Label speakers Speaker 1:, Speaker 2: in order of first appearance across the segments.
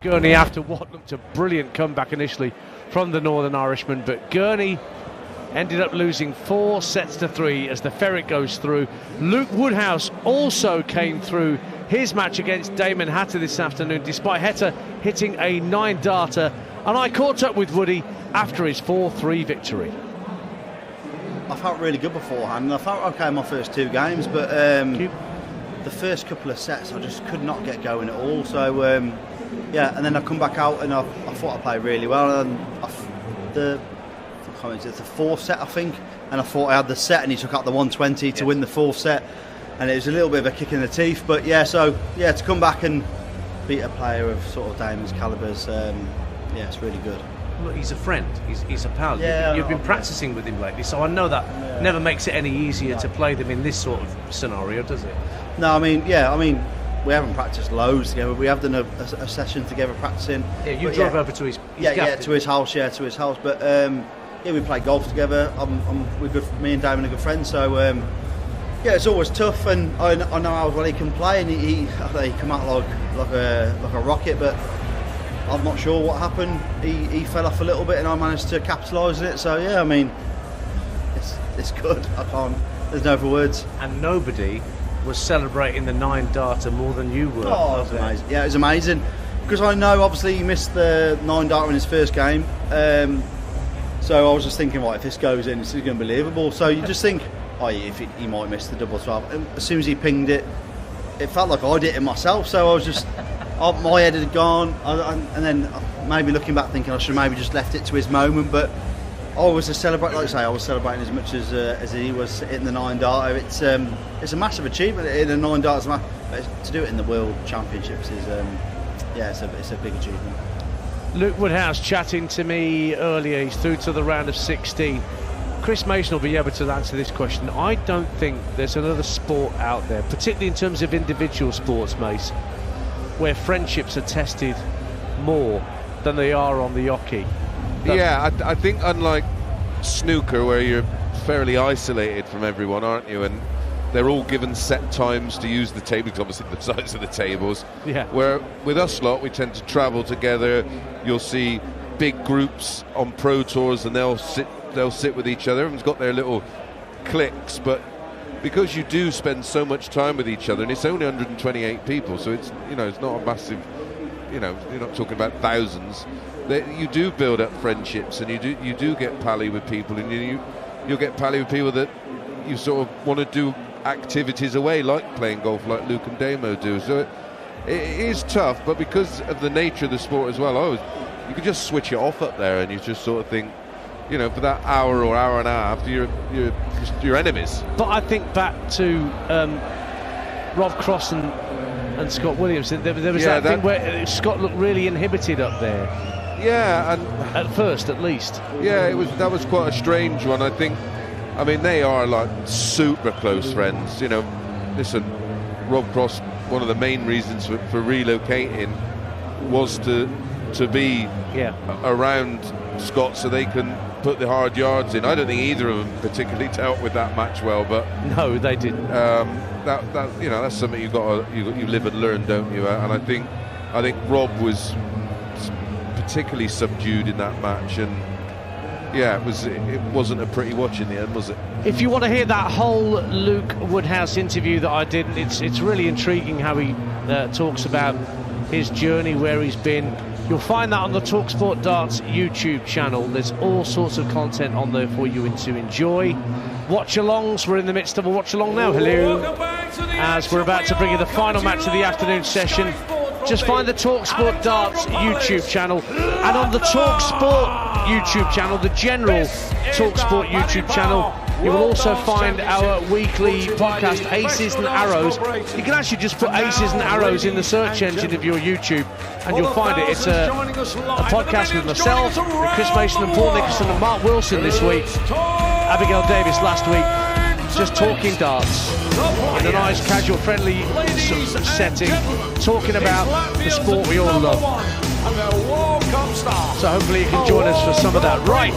Speaker 1: Gurney after what looked a brilliant comeback initially from the Northern Irishman, but Gurney ended up losing 4-3 as the ferret goes through. Luke Woodhouse also came through his match against Damon Hatter this afternoon, despite Hatter hitting a 9-darter, and I caught up with Woody after his 4-3 victory.
Speaker 2: I felt really good beforehand. I felt okay in my first 2 games, but the first couple of sets I just could not get going at all. So yeah, and then I come back out and I thought I played really well. And the 4th set, I think, and I thought I had the set, and he took out the 120 to win the 4th set, and it was a little bit of a kick in the teeth. But yeah, so yeah, to come back and beat a player of sort of Damon's calibers, yeah, it's really good.
Speaker 3: Look, he's a friend, he's a pal.
Speaker 2: Yeah,
Speaker 3: you've been practicing with him lately, so I know that never makes it any easier to play them in this sort of scenario, does it?
Speaker 2: No, I mean, we haven't practiced loads together. We have done a session together practicing.
Speaker 3: Yeah, you drove over to his
Speaker 2: to his house. Yeah, to his house. But yeah, we play golf together. We're good. Me and Damon are good friends. So yeah, it's always tough, and I know how well he can play, and he come out like a rocket. But I'm not sure what happened. He fell off a little bit, and I managed to capitalise on it. So yeah, I mean, it's good. I can't. There's no other words.
Speaker 3: And nobody was celebrating the 9-darter more than you were.
Speaker 2: Oh, it was amazing. Yeah, it was amazing, because I know obviously he missed the 9-darter in his first game, so I was just thinking, right, if this goes in, this is going to be believable. So you just think, oh yeah, he might miss the double 12. And as soon as he pinged it, it felt like I did it myself. So I was just, my head had gone, and then maybe looking back thinking I should have maybe just left it to his moment. But I was a celebrate, like I say, I was celebrating as much as he was hitting the 9-darter. It's a massive achievement in a 9-darter match, but to do it in the World Championships is yeah, it's a big achievement.
Speaker 1: Luke Woodhouse chatting to me earlier. He's through to the round of 16. Chris Mason will be able to answer this question. I don't think there's another sport out there, particularly in terms of individual sports, Mace, where friendships are tested more than they are on the hockey.
Speaker 4: Yeah, I think unlike snooker, where you're fairly isolated from everyone, aren't you? And they're all given set times to use the tables, obviously the size of the tables.
Speaker 1: Yeah.
Speaker 4: Where with us lot, we tend to travel together. You'll see big groups on pro tours, and they'll sit with each other. Everyone's got their little cliques, but because you do spend so much time with each other, and it's only 128 people, so it's it's not a massive. You're not talking about thousands. You do build up friendships, and you do get pally with people, and you'll get pally with people that you sort of want to do activities away, like playing golf, like Luke and Damo do. So it is tough, but because of the nature of the sport as well, you can just switch it off up there, and you just sort of think, for that hour or hour and a half, you're enemies.
Speaker 1: But I think back to Rob Cross and Scott Williams. There was that thing where Scott looked really inhibited up there.
Speaker 4: Yeah, and
Speaker 1: at first, at least.
Speaker 4: Yeah, that was quite a strange one. I mean, they are like super close friends. Listen, Rob Cross, one of the main reasons for relocating was to be around Scott so they can put the hard yards in. I don't think either of them particularly dealt with that match well, but
Speaker 1: no, they didn't.
Speaker 4: That's something you live and learn, don't you? And I think Rob was particularly subdued in that match, and yeah, it wasn't a pretty watch in the end, was it?
Speaker 1: If you want to hear that whole Luke Woodhouse interview that I did, it's really intriguing how he talks about his journey, where he's been. You'll find that on the talkSPORT Darts YouTube channel. There's all sorts of content on there for you to enjoy. Watch-alongs, we're in the midst of a watch-along now. Hello. As we're about to bring you the final match of the afternoon session. Just find the talkSPORT Darts YouTube channel, and on the talkSPORT YouTube channel, the general talkSPORT YouTube channel, you will also find our weekly podcast, Aces and Arrows. You can actually just put Aces and Arrows in the search engine of your YouTube, and you'll find it. It's a podcast with myself, with Chris Mason and Paul Nicholson and Mark Wilson this week, Abigail Davis last week, just talking darts in a nice, casual, friendly setting, talking about the sport we all love. So hopefully you can join us for some of that. Right.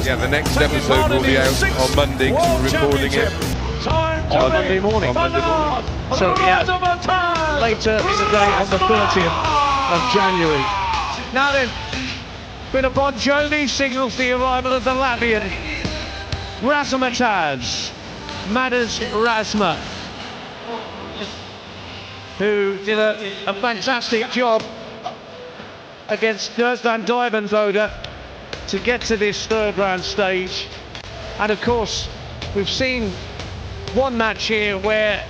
Speaker 4: Yeah, the next episode will be out on Monday, because we're recording it
Speaker 1: on Monday morning. So yeah, later in the day on the 30th. of January. Now then, bit of Bon Jovi signals the arrival of the Latvian Razma Madars Razma, who did a fantastic job against Gerwen to get to this third round stage. And of course, we've seen one match here where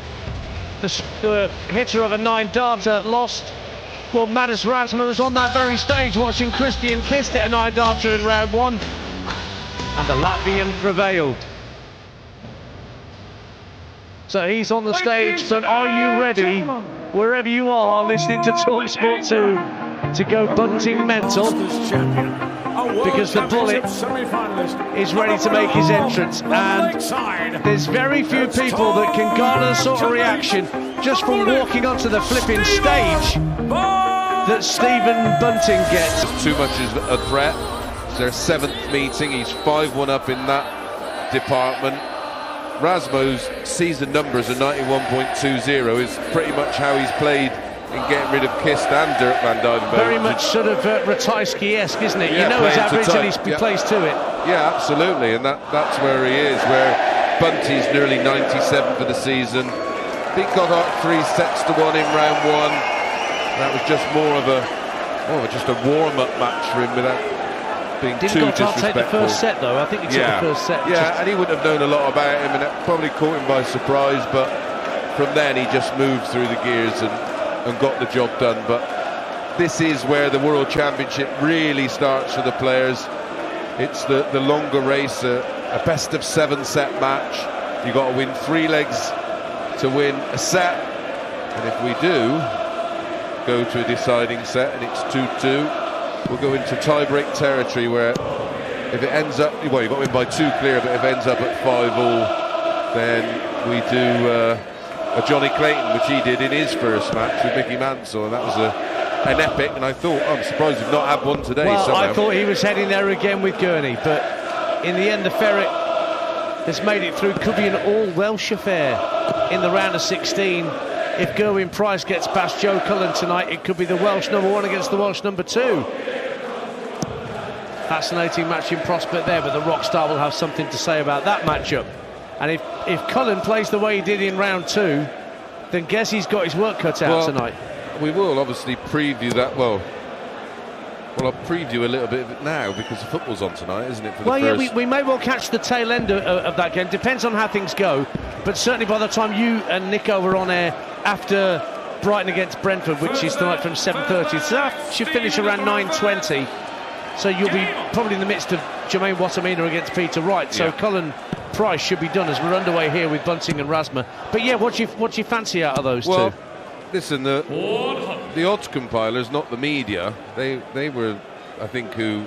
Speaker 1: the hitter of a 9-darter lost. Well, Madars Razma was on that very stage watching Christian Kiss hit a 9-darter in round 1, and the Latvian prevailed. So he's on the stage, so are you ready, wherever you are listening to talkSPORT 2, to go Bunting mental? Because the bullet is ready to make his entrance, and there's very few people that can garner the sort of reaction just from walking onto the flipping stage that Stephen Bunting gets.
Speaker 4: Too much is a threat. It's their 7th meeting. He's 5-1 up in that department. Razmo's season numbers are 91.20 is pretty much how he's played in getting rid of Kist and Dirk van Dijvenbode.
Speaker 1: Very much sort of Ratajski-esque, isn't it?
Speaker 4: Yeah,
Speaker 1: you know his average and he plays to it.
Speaker 4: Yeah, absolutely, and that's where he is, where Bunty's nearly 97 for the season. Beat Goddard 3-1 in round 1. That was just more of a warm-up match for him without being too disrespectful.
Speaker 1: Didn't Goddard take the first set though? I think he took the first set.
Speaker 4: Yeah, and he wouldn't have known a lot about him, and it probably caught him by surprise, but from then he just moved through the gears and got the job done. But this is where the World Championship really starts for the players. It's the longer race, a best of 7 set match. You've got to win 3 legs to win a set, and if we do go to a deciding set and it's 2-2, we'll go into tie-break territory, where if it ends up, well, you've got to win by 2 clear, but if it ends up at 5-all, then we do a Johnny Clayton, which he did in his first match with Mickey Mansell, and that was an epic. And I thought, I'm surprised we've not had one today.
Speaker 1: Well,
Speaker 4: somehow.
Speaker 1: I thought he was heading there again with Gurney, but in the end the Ferret has made it through. Could be an all-Welsh affair in the round of 16. If Gerwen Price gets past Joe Cullen tonight, it could be the Welsh #1 against the Welsh #2. Fascinating match in prospect there, but the Rockstar will have something to say about that matchup. And if Cullen plays the way he did in round 2, then guess he's got his work cut out tonight.
Speaker 4: We will obviously preview that. Well, I'll preview a little bit of it now because the football's on tonight, isn't it?
Speaker 1: Yeah, we may well catch the tail end of that game. Depends on how things go. But certainly by the time you and Nico were on air after Brighton against Brentford, which is tonight from 7:30, so that should finish around 9:20. So you'll be probably in the midst of Jermaine Wattamina against Peter Wright. So Cullen Price should be done as we're underway here with Bunting and Razma. But yeah, what do you fancy out of those two?
Speaker 4: Listen, the odds compilers, not the media, they were, I think, who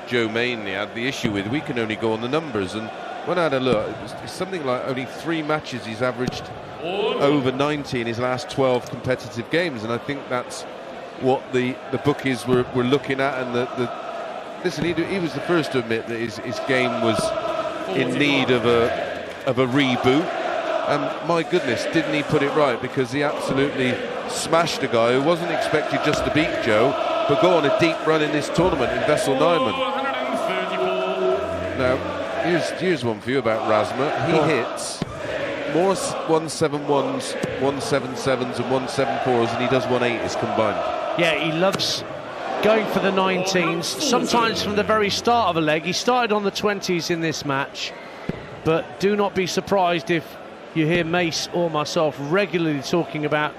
Speaker 4: Joe mainly had the issue with. We can only go on the numbers, and when I had a look, it's something like only 3 matches he's averaged over 90 in his last 12 competitive games, and I think that's what the bookies were looking at. And listen, he was the first to admit that his game was in need of a reboot, and my goodness, didn't he put it right, because he absolutely smashed a guy who wasn't expected just to beat Joe, but go on a deep run in this tournament in Vessel Nyman. Now, here's one for you about Razma. He hits more 171s, 177s and 174s than he does 180s combined.
Speaker 1: Yeah, he loves going for the 19s, sometimes from the very start of a leg. He started on the 20s in this match, but do not be surprised if you hear Mace or myself regularly talking about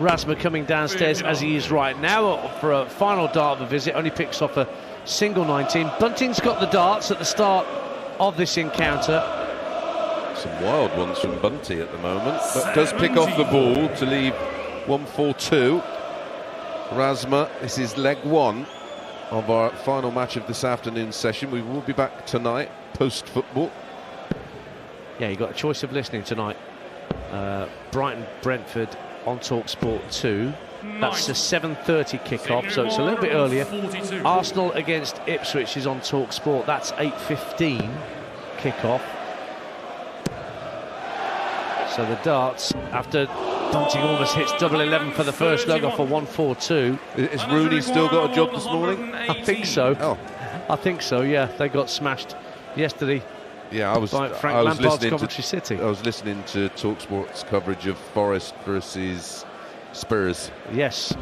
Speaker 1: Razma coming downstairs as he is right now for a final dart of a visit. Only picks off a single 19. Bunting's got the darts at the start of this encounter.
Speaker 4: Some wild ones from Bunty at the moment, but does pick off the ball to leave 1-4-2. Razma, this is leg 1 of our final match of this afternoon session. We will be back tonight post-football.
Speaker 1: Yeah, you got a choice of listening tonight. Brighton Brentford on talkSPORT 2. That's a 7:30 kickoff, so it's a little bit earlier. Arsenal against Ipswich is on talkSPORT. That's 8:15 kickoff. So the darts, after Bunting almost hits double 11 for the first leg off a 1-4-2.
Speaker 4: Has Rooney still got a job this morning?
Speaker 1: I think so.
Speaker 4: Oh.
Speaker 1: I think so, yeah. They got smashed yesterday.
Speaker 4: Yeah, I was
Speaker 1: listening
Speaker 4: Coventry
Speaker 1: City.
Speaker 4: I was listening to talkSPORT's coverage of Forest versus Spurs.
Speaker 1: Yes.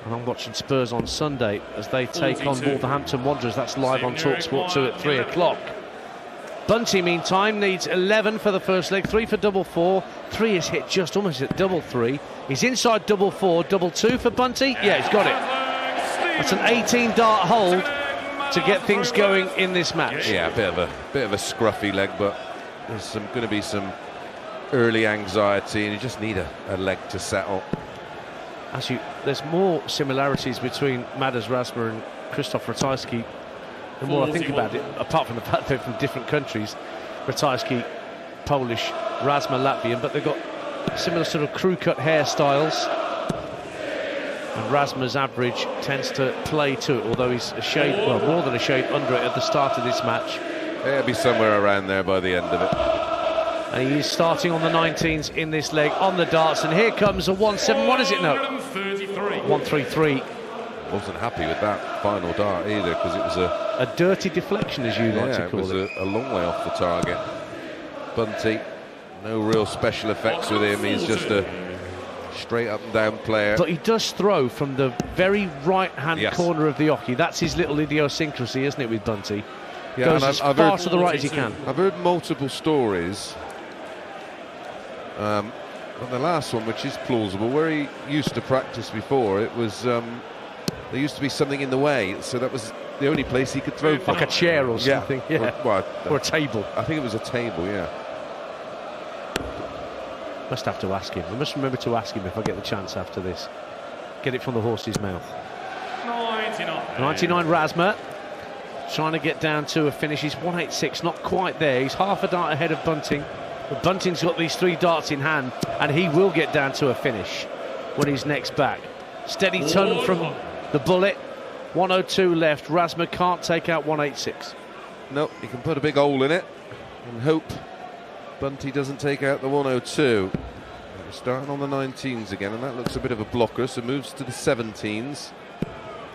Speaker 1: And I'm watching Spurs on Sunday as they take on Wolverhampton Wanderers. That's live on talkSPORT 2 at 3 o'clock. Bunty, meantime, needs 11 for the first leg, 3 for double 4. 3 is hit just almost at double 3. He's inside double 4, double 2 for Bunty. Yeah, he's got it. That's an 18 dart hold to get things going in this match.
Speaker 4: Yeah, a bit of a scruffy leg, but there's going to be some early anxiety, and you just need a leg to settle.
Speaker 1: There's more similarities between Madars, Razma and Krzysztof Ratajski. The more I think about it, apart from the fact they're from different countries, Ratajski, Polish, Razma, Latvian, but they've got similar sort of crew cut hairstyles. And Razma's average tends to play to it, although he's a shade, well, more than a shade under it at the start of this match.
Speaker 4: It'll be somewhere around there by the end of it.
Speaker 1: And he's starting on the 19s in this leg on the darts, and here comes a 1-7. What is it now? 1-3-3.
Speaker 4: Wasn't happy with that final dart either, because it was
Speaker 1: a dirty deflection, as you like to call it.
Speaker 4: It was a long way off the target. Bunty, no real special effects with him. He's just a straight up and down player.
Speaker 1: But he does throw from the very right-hand corner of the oche. That's his little idiosyncrasy, isn't it, with Bunty?
Speaker 4: Yeah,
Speaker 1: goes as far to the right as he can.
Speaker 4: I've heard multiple stories. On the last one, which is plausible, where he used to practice before, it was there used to be something in the way, so that was the only place he could throw from.
Speaker 1: Like a chair or something, yeah.
Speaker 4: Or
Speaker 1: a table.
Speaker 4: I think it was a table, yeah.
Speaker 1: Must have to ask him. I must remember to ask him if I get the chance after this. Get it from the horse's mouth. 99 Razma, trying to get down to a finish. He's 186, not quite there. He's half a dart ahead of Bunting. But Bunting's got these 3 darts in hand, and he will get down to a finish when he's next back. Steady ton from the bullet. 102 left. Razma can't take out 186.
Speaker 4: No, he can put a big hole in it and hope Bunty doesn't take out the 102. We're starting on the 19s again, and that looks a bit of a blocker, so moves to the 17s.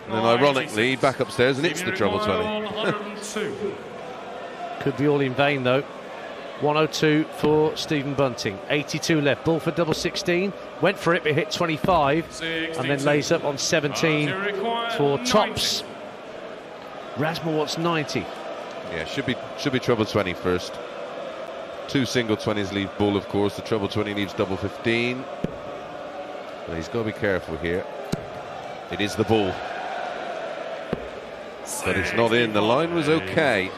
Speaker 4: And then ironically, back upstairs and hits the treble 20.
Speaker 1: Could be all in vain, though. 102 for Stephen Bunting. 82 left. Ball for double 16. Went for it, but hit 25. And then lays up on 17 for tops. Razma wants 90.
Speaker 4: Yeah, should be treble 20 first. 2 single 20s leave bull, of course. The treble 20 leaves double 15. But he's got to be careful here. It is the bull. But it's not in. The line was okay.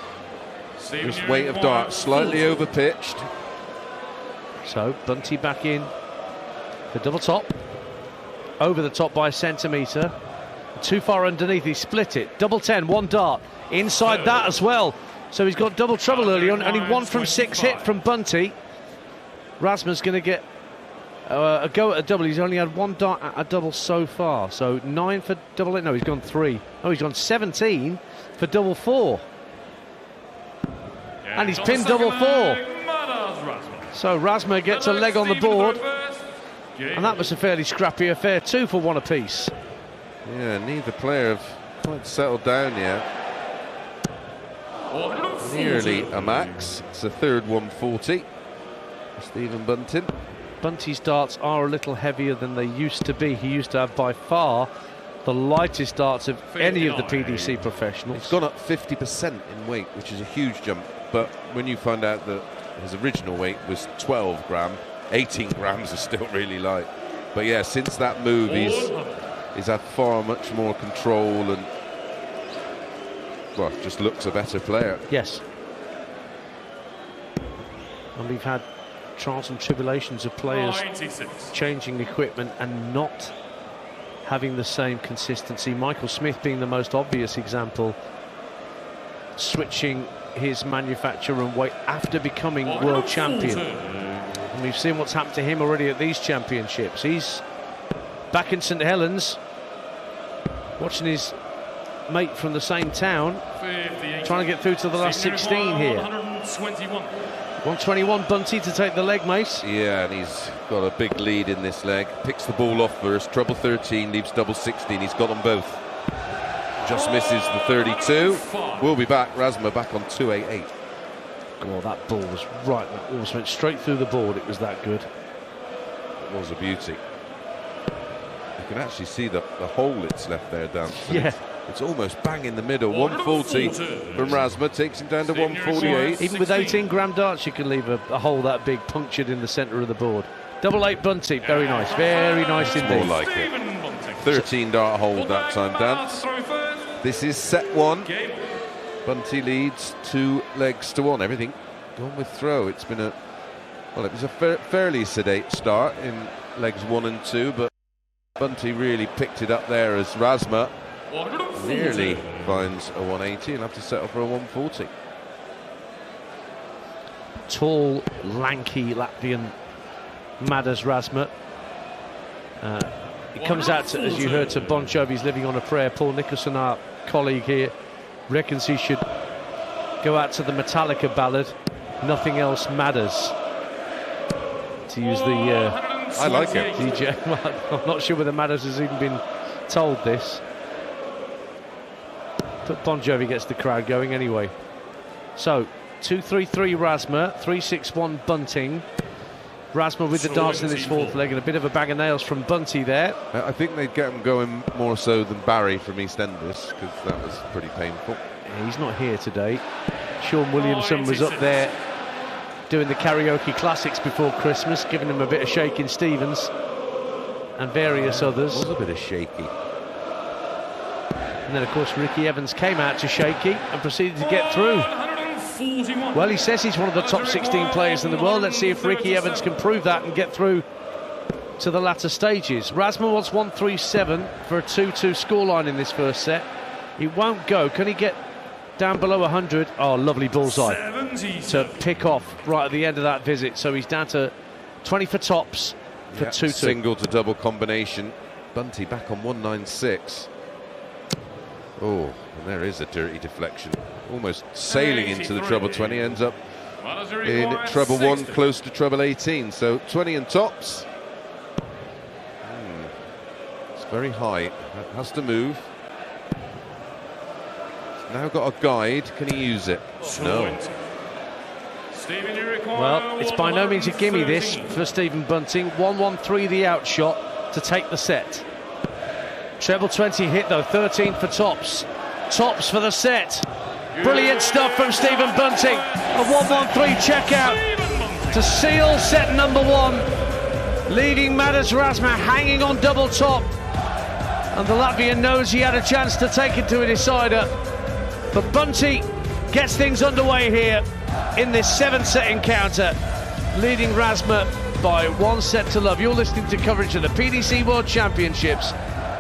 Speaker 4: This weight of dart slightly over pitched.
Speaker 1: So Bunty back in for double top. Over the top by a centimetre. Too far underneath, he split it. Double 10, 1 dart. Inside that as well. So he's got double trouble early on. Only 1 from 6 hit from Bunty. Razma's going to get a go at a double. He's only had 1 dart at a double so far. So 9 for double 8. No, he's gone 3. Oh, he's gone 17 for double 4. And he's pinned double 4. So Razma gets a leg on the board. And that was a fairly scrappy affair, 2 for 1 apiece.
Speaker 4: Yeah, neither player have quite settled down yet. Nearly a max. It's a third 140 for Stephen Bunting.
Speaker 1: Bunty's darts are a little heavier than they used to be. He used to have by far the lightest darts of any of the PDC professionals.
Speaker 4: He's gone up 50% in weight, which is a huge jump. But when you find out that his original weight was 12 gram, 18 grams is still really light. But yeah, since that move, he's had far much more control and, well, just looks a better player.
Speaker 1: Yes. And we've had trials and tribulations of players changing equipment and not having the same consistency. Michael Smith being the most obvious example, switching his manufacturer and weight after becoming world champion. And we've seen what's happened to him already at these championships. He's back in St Helens, watching his mate from the same town, trying to get through to the last 16 here. 121 Bunty to take the leg, Mace.
Speaker 4: Yeah, and he's got a big lead in this leg. Picks the ball off first, treble 13, leaves double 16. He's got them both. Just misses the 32. We'll be back. Razma back on 288.
Speaker 1: Oh, that ball was right. That almost went straight through the board. It was that good.
Speaker 4: It was a beauty. You can actually see the hole it's left there, Dan.
Speaker 1: Yeah.
Speaker 4: It's almost bang in the middle. 140 from Razma, takes him down to 148.
Speaker 1: Even with 18-gram darts, you can leave a hole that big punctured in the centre of the board. Double 8 Bunty, very nice indeed.
Speaker 4: More like it. 13 dart hold that time, Dance. This is set 1. Bunty leads 2 legs to 1. Everything gone with throw. It's been it was a fairly sedate start in legs 1 and 2, but Bunty really picked it up there as Razma nearly finds a 180 and have to settle for a 140.
Speaker 1: Tall, lanky Latvian Madars Razma. It comes out to, as you heard, to Bon Jovi's Living on a Prayer. Paul Nicholson, our colleague here, reckons he should go out to the Metallica ballad, Nothing Else Matters, to use the
Speaker 4: I like it.
Speaker 1: DJ. I'm not sure whether Madars has even been told this, but Bon Jovi gets the crowd going anyway. So 2-3-3 Razma, 3-6-1 Bunting. Razma with the darts in his 4th leg, and a bit of a bag of nails from Bunty there.
Speaker 4: I think they'd get him going more so than Barry from EastEnders, because that was pretty painful.
Speaker 1: Yeah, he's not here today. Sean Williamson was up there doing the karaoke classics before Christmas, giving him a bit of Shaking Stevens and various others.
Speaker 4: It was a bit of Shaky.
Speaker 1: And then, of course, Ricky Evans came out to Shaky and proceeded to get through. Well, he says he's one of the top 16 players in the world. Let's see if Ricky Evans can prove that and get through to the latter stages. Razma wants 137 for a 2-2 scoreline in this first set. He won't go. Can he get down below 100? Oh, lovely bullseye to pick off right at the end of that visit. So he's down to 20 for tops for 2-2.
Speaker 4: Single to double combination. Bunty back on 196. Oh, and there is a dirty deflection. Almost sailing into the treble 20, ends up in treble 1, close to treble 18. So 20 and tops. It's very high. That has to move. Now got a guide. Can he use it? No.
Speaker 1: Well, it's by no means a gimme this for Stephen Bunting. 1-1-3 the outshot to take the set. Treble 20 hit though, 13 for tops. Tops for the set. Brilliant stuff from Stephen Bunting. A 1-1-3 checkout to seal set number 1, leaving Madars Razma hanging on double top. And the Latvian knows he had a chance to take it to a decider. But Bunty gets things underway here in this 7-set encounter, leading Razma by 1 set to love. You're listening to coverage of the PDC World Championships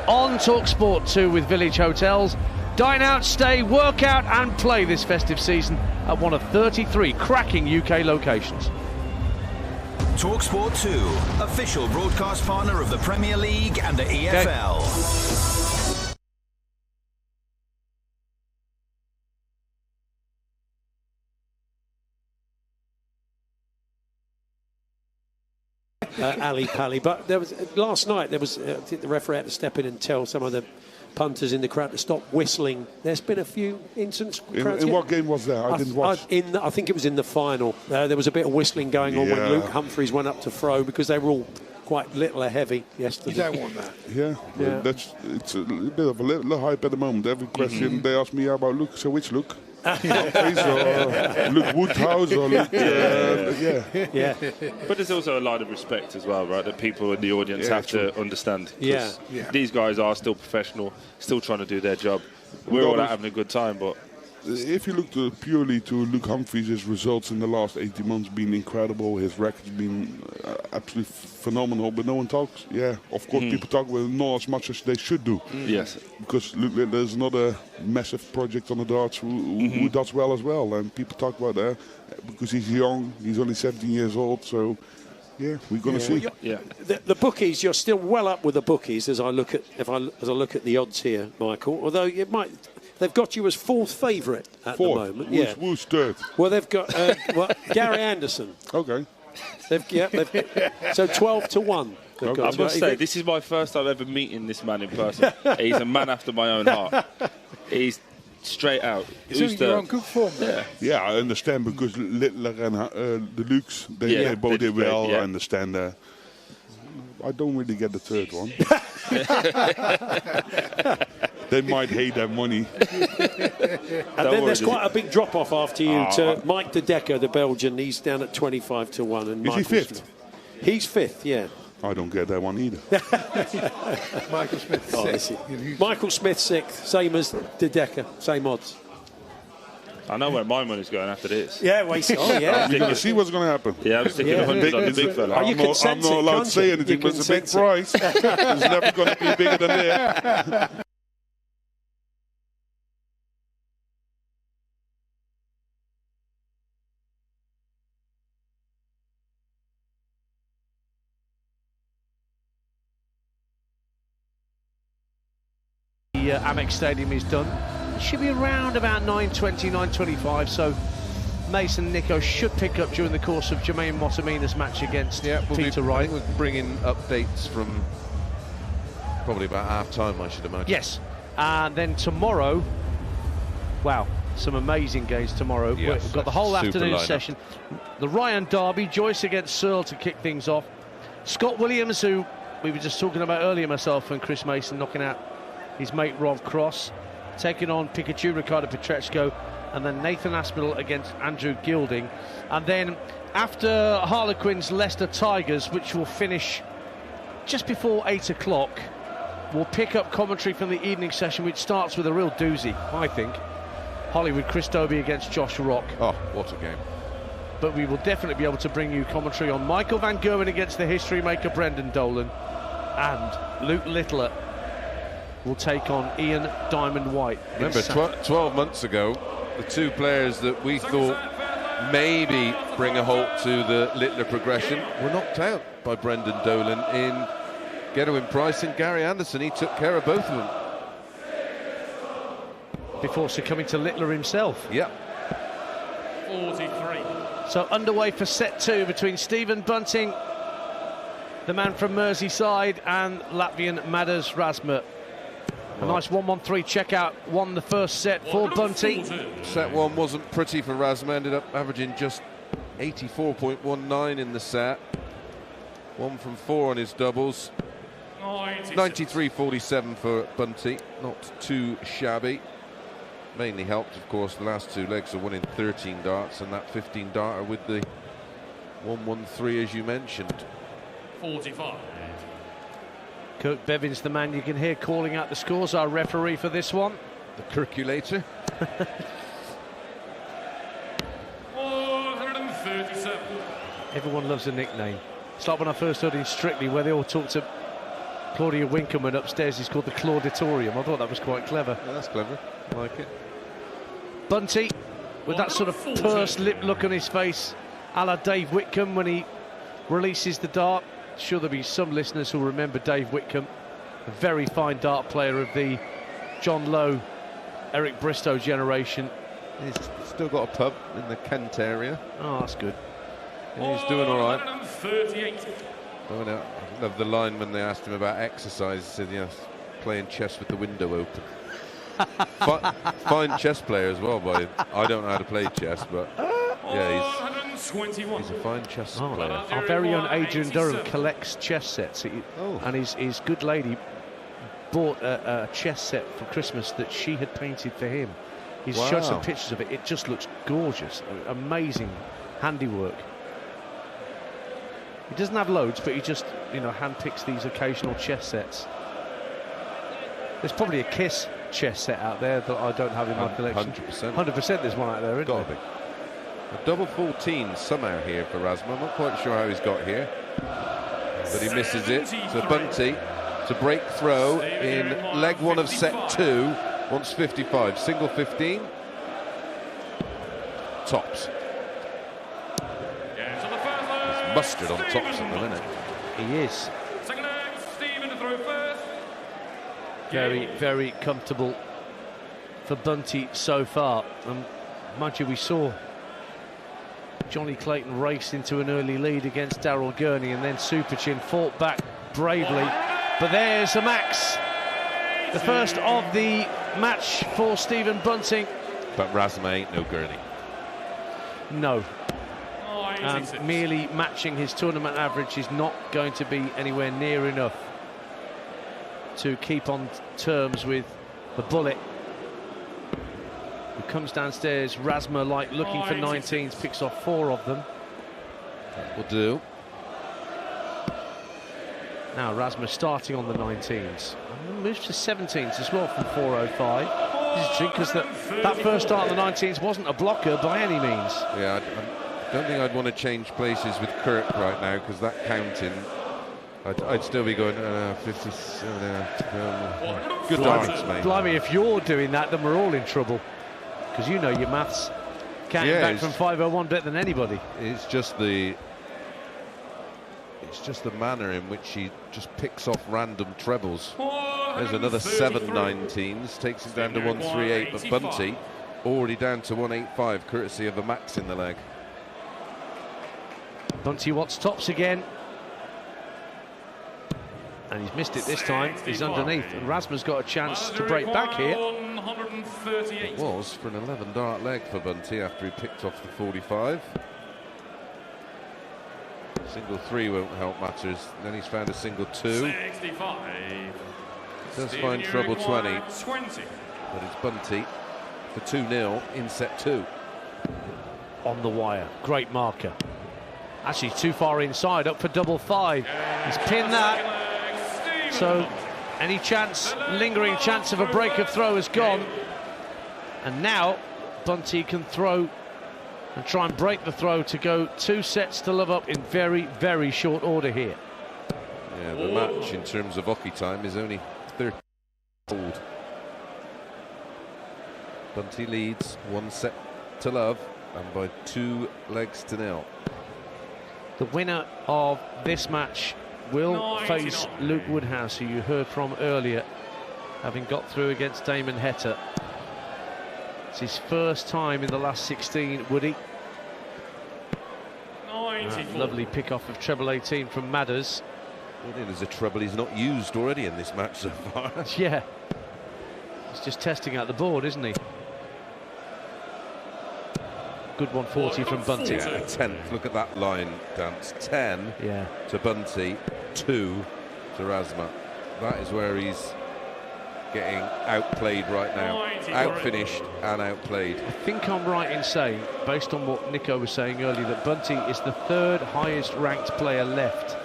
Speaker 1: on talkSPORT 2 with Village Hotels. Dine out, stay, work out and play this festive season at one of 33 cracking UK locations.
Speaker 5: talkSPORT 2, official broadcast partner of the Premier League and the EFL.
Speaker 6: Ali Pally, but there was last night. I think the referee had to step in and tell some of the punters in the crowd to stop whistling. There's been a few incidents.
Speaker 7: In what game was that? I didn't watch.
Speaker 6: I think it was in the final. There was a bit of whistling going on when Luke Humphries went up to throw because they were all quite little or heavy yesterday.
Speaker 7: You don't want that. Yeah. It's a bit of a little hype at the moment. Every question they ask me about Luke. So which Luke? Humphries or Luke Woodhouse or Luke,
Speaker 6: yeah.
Speaker 8: But there's also a lot of respect as well, right? That people in the audience have to understand. These guys are still professional, still trying to do their job. We're all out having a good time, but
Speaker 7: if you look purely to Luke Humphries, his results in the last 18 months been incredible. His record's been absolutely phenomenal, but no one talks. Yeah, of course, people talk about it not as much as they should do.
Speaker 8: Yes,
Speaker 7: because there's another massive project on the darts who does well as well, and people talk about that because he's young. He's only 17 years old, so. Yeah, we're going to see.
Speaker 6: The bookies, you're still well up with the bookies as I look at the odds here, Michael. Although it might They've got you as 4th favourite at the moment.
Speaker 7: Who's third?
Speaker 6: Well, they've got Gary Anderson.
Speaker 7: Okay.
Speaker 6: So 12 to 1.
Speaker 8: I must say, this is my first time ever meeting this man in person. He's a man after my own heart. He's straight out.
Speaker 9: You're on good form.
Speaker 7: Yeah, I understand because Littler and the Lukes, they both did well. I understand. I don't really get the third one. They might hate that money.
Speaker 6: And then there's quite a big drop-off after you to Mike De Decker, the Belgian. He's down at 25 to 1. And
Speaker 7: is he 5th?
Speaker 6: He's 5th, yeah.
Speaker 7: I don't get that one either.
Speaker 9: Michael Smith 6th.
Speaker 6: Michael Smith 6th, same as De Decker, same odds.
Speaker 8: I know where my money's going after this.
Speaker 6: Yeah, well,
Speaker 7: We're going to see what's going to happen.
Speaker 8: Yeah, I'm sticking 100 on the big fella.
Speaker 7: I'm not allowed to say anything, but it's a big price. It's never going to be bigger than that.
Speaker 1: Amex Stadium is done. It should be around about 9:20, 9:25, so Mason Nico should pick up during the course of Jermaine Motamina's match against Peter Wright.
Speaker 4: We'll bring in updates from probably about half-time, I should imagine.
Speaker 1: Yes, and then tomorrow, wow, some amazing games tomorrow.
Speaker 4: Yes,
Speaker 1: We've got the whole afternoon
Speaker 4: lineup.
Speaker 1: session. The Ryan Derby, Joyce against Searle to kick things off. Scott Williams, who we were just talking about earlier, myself and Chris Mason, knocking out his mate Rob Cross, taking on Pikachu, Ricardo Petreczko, and then Nathan Aspinall against Andrew Gilding. And then after Harlequins, Leicester Tigers, which will finish just before 8 o'clock, we'll pick up commentary from the evening session, which starts with a real doozy, I think. Hollywood Christoby against Josh Rock.
Speaker 4: Oh, what a game.
Speaker 1: But we will definitely be able to bring you commentary on Michael van Gerwen against the history maker Brendan Dolan, and Luke Littler will take on Ian Diamond White.
Speaker 4: Remember, 12 months ago, the two players that we thought maybe bring a halt to the Littler progression were knocked out by Brendan Dolan in Gerwen Price and Gary Anderson. He took care of both of them.
Speaker 1: Before succumbing to Littler himself.
Speaker 4: Yep.
Speaker 1: 43. So underway for set 2 between Stephen Bunting, the man from Merseyside, and Latvian Madars Razma. A nice 1-1-3 checkout, won the first set for Bunting.
Speaker 4: Set 1 wasn't pretty for Razma, ended up averaging just 84.19 in the set. 1 from 4 on his doubles. 93.47 for Bunting, not too shabby. Mainly helped, of course, the last 2 legs are winning 13 darts, and that 15 darter with the 1-1-3, as you mentioned.
Speaker 1: 45. Kirk Bevin's the man you can hear calling out the scores, our referee for this one.
Speaker 4: The Kirkulator.
Speaker 1: 437. Everyone loves a nickname. It's like when I first heard in Strictly, where they all talked to Claudia Winkelman upstairs. He's called the Clauditorium. I thought that was quite clever.
Speaker 4: Yeah, that's clever. I like it.
Speaker 1: Bunty, with that sort of pursed lip look on his face, a la Dave Whitcomb when he releases the dart. Sure, there'll be some listeners who'll remember Dave Whitcomb, a very fine dart player of the John Lowe, Eric Bristow generation.
Speaker 4: He's still got a pub in the Kent area.
Speaker 1: Oh, that's good.
Speaker 4: Yeah, he's doing all right.
Speaker 1: 38.
Speaker 4: Oh, no. I love the line when they asked him about exercise. He said, yes, playing chess with the window open. Fine chess player as well, boy. I don't know how to play chess, but yeah, he's a fine chess player.
Speaker 1: Our very own Adrian Durham collects chess sets, and his good lady bought a chess set for Christmas that she had painted for him. He's showed some pictures of it. It just looks gorgeous, amazing handiwork. He doesn't have loads, but he just, handpicks these occasional chess sets. There's probably a Kiss chess set out there that I don't have in my collection.
Speaker 4: 100%.
Speaker 1: 100% there's one out there, isn't
Speaker 4: Gotta
Speaker 1: there?
Speaker 4: be. A double 14 somehow here for Razma. I'm not quite sure how he's got here, but he misses it. So Bunty to break throw in leg 1 of set 2 wants 55. Single 15. Tops. He's mustard on tops at the minute.
Speaker 1: He is. Very, very comfortable for Bunting so far. Mind you, we saw Johnny Clayton race into an early lead against Daryl Gurney, and then Superchin fought back bravely. But there's a max, the first of the match for Stephen Bunting.
Speaker 4: But Razma ain't no Gurney.
Speaker 1: No. And merely matching his tournament average is not going to be anywhere near enough to keep on terms with the Bullet, who comes downstairs. Razma, like looking for 19s, picks off 4 of them.
Speaker 4: That will do.
Speaker 1: Now Razma starting on the 19s. Moves to 17s as well from 405. This is true, because that first start on the 19s wasn't a blocker by any means.
Speaker 4: Yeah, I don't think I'd want to change places with Kirk right now, because that counting, I'd still be going 57. Good darts, mate.
Speaker 1: Blimey, if you're doing that, then we're all in trouble, because you know your maths. Counting back from 501 better than anybody.
Speaker 4: It's just the manner in which he just picks off random trebles. There's another 7 19s, takes it down to 138, but Bunting already down to 185, courtesy of a max in the leg.
Speaker 1: Bunting wants tops again, and he's missed it this time. He's underneath, and Razma's got a chance to break back here.
Speaker 4: It was for an 11 dart leg for Bunting after he picked off the 45. Single 3 won't help matters. Then he's found a single 2. Does find treble 20. But it's Bunting for 2-0 in set 2.
Speaker 1: On the wire, great marker. Actually too far inside, up for double 5. He's pinned that. So any chance, lingering chance of a break of throw is gone. And now Bunting can throw and try and break the throw to go 2 sets to love up in very, very short order here.
Speaker 4: Yeah, the match in terms of hockey time is only 30 old. Bunting leads 1 set to love, and by 2 legs to 0.
Speaker 1: The winner of this match will face Luke Woodhouse, who you heard from earlier, having got through against Damon Heta. It's his first time in the last 16, Woody. Lovely pick-off of treble 18 from Madars.
Speaker 4: I think there's a treble he's not used already in this match so far.
Speaker 1: Yeah. He's just testing out the board, isn't he? Good 140 from Bunting.
Speaker 4: Yeah, 10th. Look at that line, Dance. 10 to Bunting, 2 to Razma. That is where he's getting outplayed right now. Outfinished and outplayed.
Speaker 1: I think I'm right in saying, based on what Nico was saying earlier, that Bunting is the 3rd highest ranked player left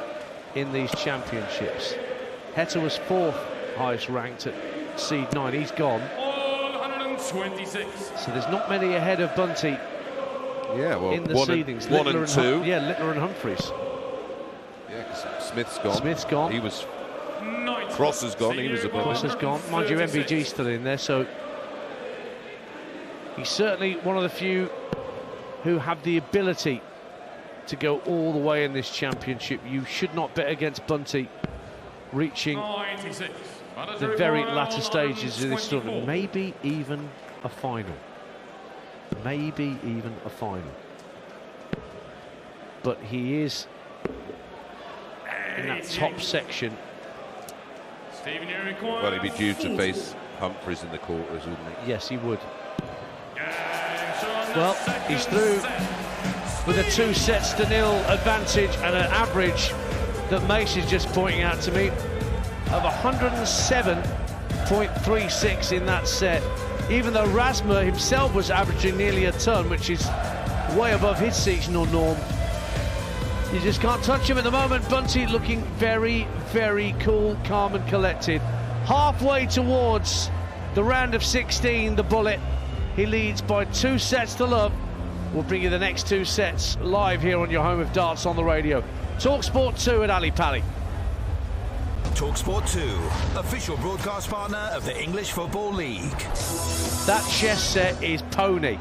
Speaker 1: in these championships. Heta was 4th highest ranked at seed 9. He's gone.
Speaker 9: 126.
Speaker 1: So there's not many ahead of Bunting.
Speaker 4: Yeah, well,
Speaker 1: in the
Speaker 4: one
Speaker 1: seedings.
Speaker 4: And 1 and 2.
Speaker 1: Yeah, Littler and Humphries.
Speaker 4: Yeah, because Smith's gone.
Speaker 1: Smith's gone.
Speaker 4: He was. Cross has gone. He was above.
Speaker 1: Cross has gone. Mind you, MVG's still in there, so he's certainly one of the few who have the ability to go all the way in this championship. You should not bet against Bunting reaching the very latter stages of this tournament. Maybe even a final. Maybe even a final. But he is in that top section.
Speaker 4: Well, he'd be due to face Humphries in the quarters, wouldn't he?
Speaker 1: Yes, he would. Well, he's through with a 2 sets to 0 advantage and an average that Mace is just pointing out to me of 107.36 in that set. Even though Razma himself was averaging nearly a ton, which is way above his seasonal norm. You just can't touch him at the moment. Bunting looking very, very cool, calm and collected. Halfway towards the round of 16, the Bullet. He leads by 2 sets to love. We'll bring you the next 2 sets live here on your home of darts on the radio. talkSPORT 2 at Ali Pali.
Speaker 5: talkSPORT 2, official broadcast partner of the English Football League.
Speaker 1: That chess set is pony.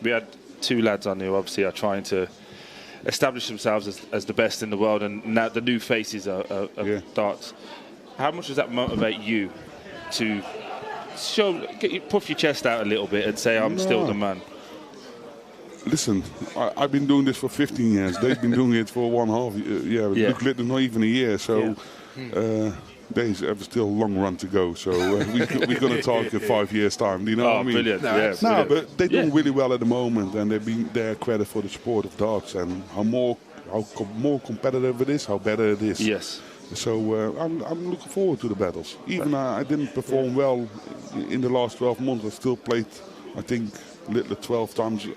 Speaker 8: we had 2 lads on who obviously are trying to establish themselves as the best in the world, and now the new faces of darts. How much does that motivate you to puff your chest out a little bit and say, I'm still the man?
Speaker 7: Listen, I've been doing this for 15 years. They've been doing it for 1.5 year. Luke Littler, not even a year. So they have still a long run to go. So we're going to talk in 5 years' time. Do you know what I mean?
Speaker 8: Brilliant.
Speaker 7: No, but they're doing really well at the moment, and they've been their credit for the sport of darts and how more competitive it is, how better it is.
Speaker 8: Yes.
Speaker 7: So I'm looking forward to the battles. Even I didn't perform well in the last 12 months. I still played, I think, Littler 12 times.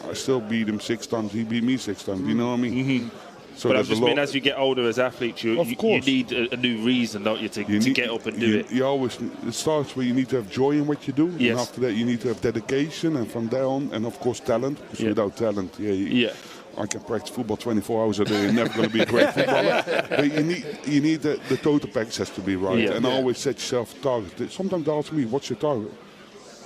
Speaker 7: I still beat him 6 times. He beat me 6 times. You know what I mean?
Speaker 8: Mm-hmm.
Speaker 7: So
Speaker 8: but I just mean, as you get older as athletes, you need a new reason, don't you, to get up and do it.
Speaker 7: You always, it starts where you need to have joy in what you do.
Speaker 8: Yes.
Speaker 7: And after that, you need to have dedication, and from there on, and of course, talent. Because without talent, I can practice football 24 hours a day and never going to be a great footballer. But you need the total package has to be right. And always set yourself a target. Sometimes they ask me, what's your target?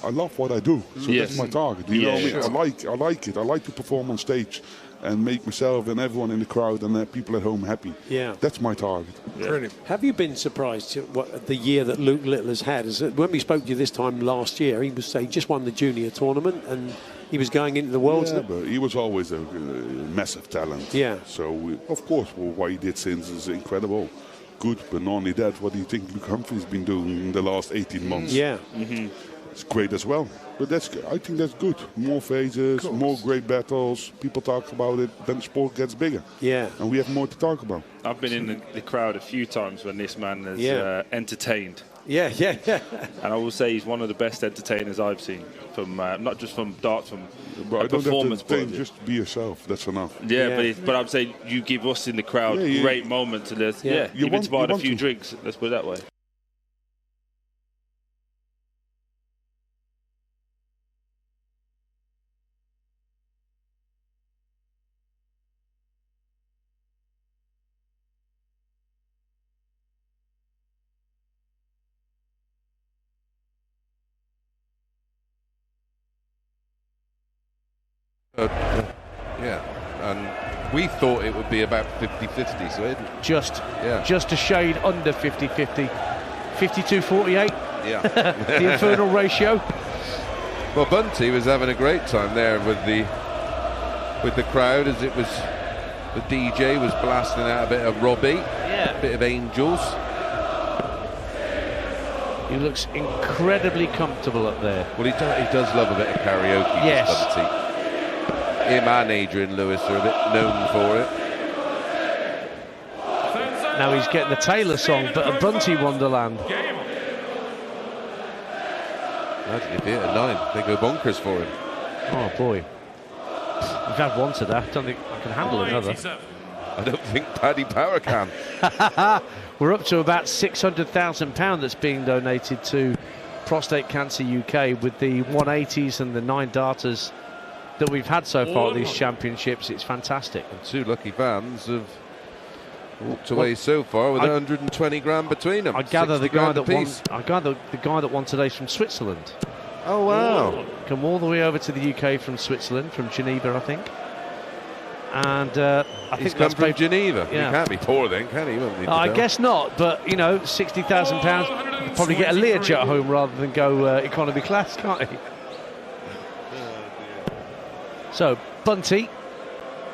Speaker 7: I love what I do, so that's my target. You know what I mean? I like it. I like to perform on stage and make myself and everyone in the crowd and people at home happy. Yeah, that's my target.
Speaker 6: Yeah. Have you been surprised what the year that Luke Littler's had? When we spoke to you this time last year, he just won the junior tournament and he was going into the Worlds.
Speaker 7: Yeah, but he was always a massive talent. Yeah. So of course, what he did since is incredible. Good, but not only that, what do you think Luke Humphries has been doing in the last 18 months? Yeah. Mm-hmm. It's great as well, but I think that's good. More phases, more great battles. People talk about it, then sport gets bigger. Yeah, and we have more to talk about.
Speaker 8: I've been in the crowd a few times when this man has entertained.
Speaker 6: Yeah.
Speaker 8: And I will say he's one of the best entertainers I've seen, from not just from darts, from
Speaker 7: a performance point of view. Just be yourself. That's enough.
Speaker 8: Yeah. But I'm saying you give us in the crowd great moments, and you've inspired a few drinks. Let's put it that way.
Speaker 4: And we thought it would be about 50-50, so it
Speaker 1: just a shade under 50-50, 52-48.
Speaker 4: Yeah,
Speaker 1: the infernal ratio.
Speaker 4: Well, Bunting was having a great time there with the crowd, as it was. The DJ was blasting out a bit of Robbie, a bit of Angels.
Speaker 1: He looks incredibly comfortable up there.
Speaker 4: Well, he does love a bit of karaoke.
Speaker 1: Yes.
Speaker 4: Bunting. Him and Adrian Lewis are a bit known for it.
Speaker 1: Now he's getting the Taylor song, but a Bunty Wonderland.
Speaker 4: Imagine if he hit a 9, they go bonkers for him.
Speaker 1: Oh boy. We've had one today. I don't think I can handle another.
Speaker 4: I don't think Paddy Power can.
Speaker 1: We're up to about £600,000 that's being donated to Prostate Cancer UK with the 180s and the 9 darters that we've had so far at these championships. It's fantastic.
Speaker 4: And 2 lucky fans have walked away so far with 120 grand between them.
Speaker 1: I gather the guy that won. I gather the guy that won today's from Switzerland.
Speaker 4: Oh wow!
Speaker 1: Come all the way over to the UK from Switzerland, from Geneva, I think. And I think
Speaker 4: that's from Geneva.
Speaker 1: Yeah.
Speaker 4: He can't be poor then, can he?
Speaker 1: I guess not. But you know, £60,000, you probably get a Learjet at home rather than go economy class, can't he? So Bunty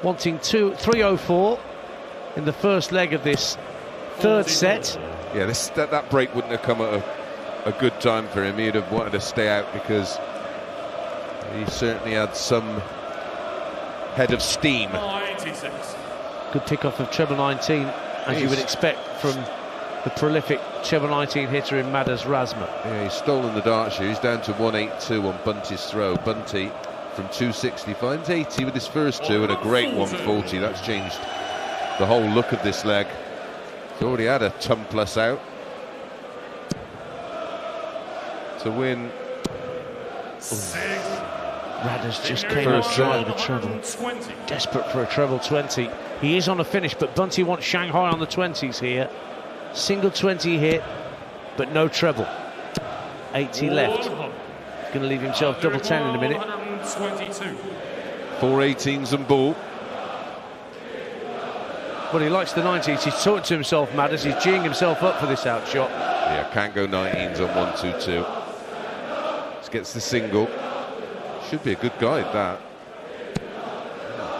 Speaker 1: wanting 304 in the first leg of this third set.
Speaker 4: Yeah, that break wouldn't have come at a good time for him. He'd have wanted to stay out because he certainly had some head of steam.
Speaker 1: Good tick-off of treble 19, as you would expect from the prolific treble 19 hitter in Madars, Razma.
Speaker 4: Yeah, he's stolen the dart shoes, down to 182 on Bunty's throw. Bunty from 265 to 80 with his first 2 and a great 140. That's changed the whole look of this leg. He's already had a ton plus out to win.
Speaker 1: Radders just came out dry with a treble. Desperate for a treble 20. He is on a finish, but Bunty wants Shanghai on the 20s here. Single 20 hit, but no treble. 80 left. He's going to leave himself double 10 in a minute.
Speaker 9: 122.
Speaker 4: 4/18s and ball.
Speaker 1: Well, he likes the 19s. He's talking to himself, Madars. He's geeing himself up for this outshot.
Speaker 4: Yeah, can't go 19s on 122. Just gets the single. Should be a good guide, that.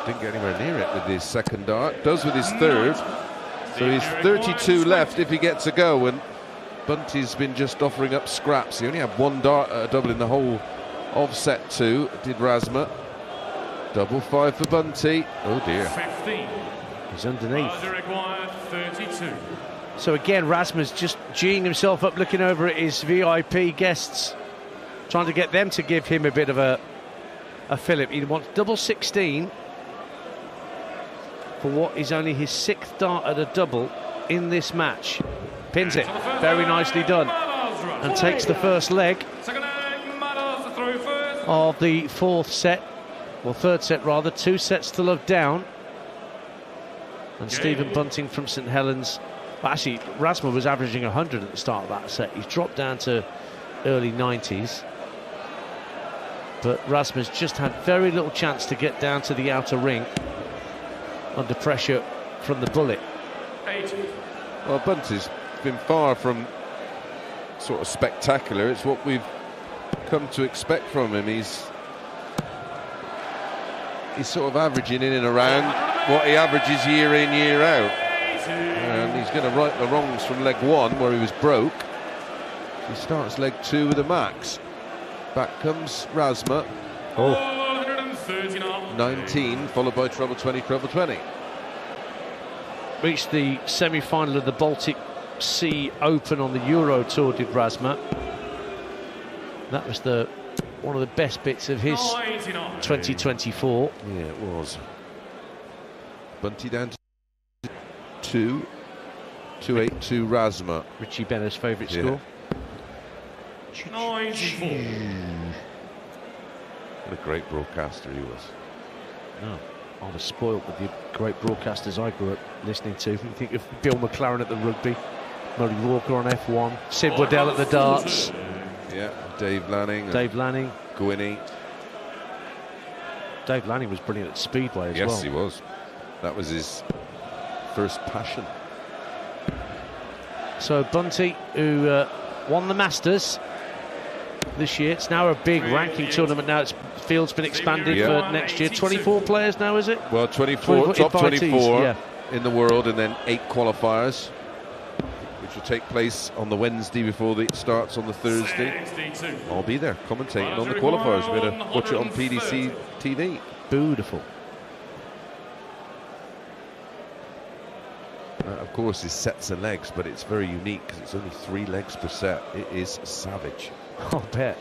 Speaker 4: Didn't get anywhere near it with his second dart. Does with his third. So he's 32 left if he gets a go. And Bunty's been just offering up scraps. He only had one dart at a double in the whole of set 2. Did Razma. Double 5 for Bunty. Oh dear.
Speaker 9: 15.
Speaker 1: He's underneath.
Speaker 9: 32.
Speaker 1: So again, Razma's just geeing himself up, looking over at his VIP guests, trying to get them to give him a bit of a fillip. He wants double 16 for what is only his 6th dart at a double in this match. Pins it, very nicely done, and takes the first leg of the 4th set, or 3rd set rather. 2 sets to love down. And Stephen Bunting from St Helens, well, actually Razma was averaging 100 at the start of that set. He's dropped down to early 90s, but Razma's just had very little chance to get down to the outer ring under pressure from the bullet.
Speaker 9: 8.
Speaker 4: Well, Bunty's been far from sort of spectacular. It's what we've come to expect from him. He's sort of averaging in and around what he averages year in, year out. And he's going to right the wrongs from leg 1, where he was broke. He starts leg 2 with a max. Back comes Razma. 19, followed by treble 20, treble 20.
Speaker 1: Reached the semi-final of the Baltic Sea Open on the Euro Tour, did Razma. That was one of the best bits of his 2024.
Speaker 4: Yeah, it was. Bunty down to 2. 2-8-2 Razma.
Speaker 1: Richie Benner's favourite score.
Speaker 9: 94.
Speaker 4: What a great broadcaster he was.
Speaker 1: No, I was spoilt with the great broadcasters I grew up listening to. You think of Bill McLaren at the rugby, Murray Walker on F1, Sid Waddell at the darts.
Speaker 4: Yeah, Dave Lanning. Gwynny.
Speaker 1: Dave Lanning was brilliant at Speedway as well.
Speaker 4: Yes, he was. That was his first passion.
Speaker 1: So Bunty, who won the Masters this year, it's now a big ranking tournament. Now its field's been expanded for next year. 24 players now, is it?
Speaker 4: Well, 24, top 24
Speaker 1: yeah,
Speaker 4: in the world, and then 8 qualifiers, which will take place on the Wednesday before it starts on the Thursday. I'll be there commentating on the qualifiers. We're going to watch it on PDC TV.
Speaker 1: Beautiful.
Speaker 4: Of course, it's sets and legs, but it's very unique because it's only 3 legs per set. It is savage.
Speaker 1: I'll bet.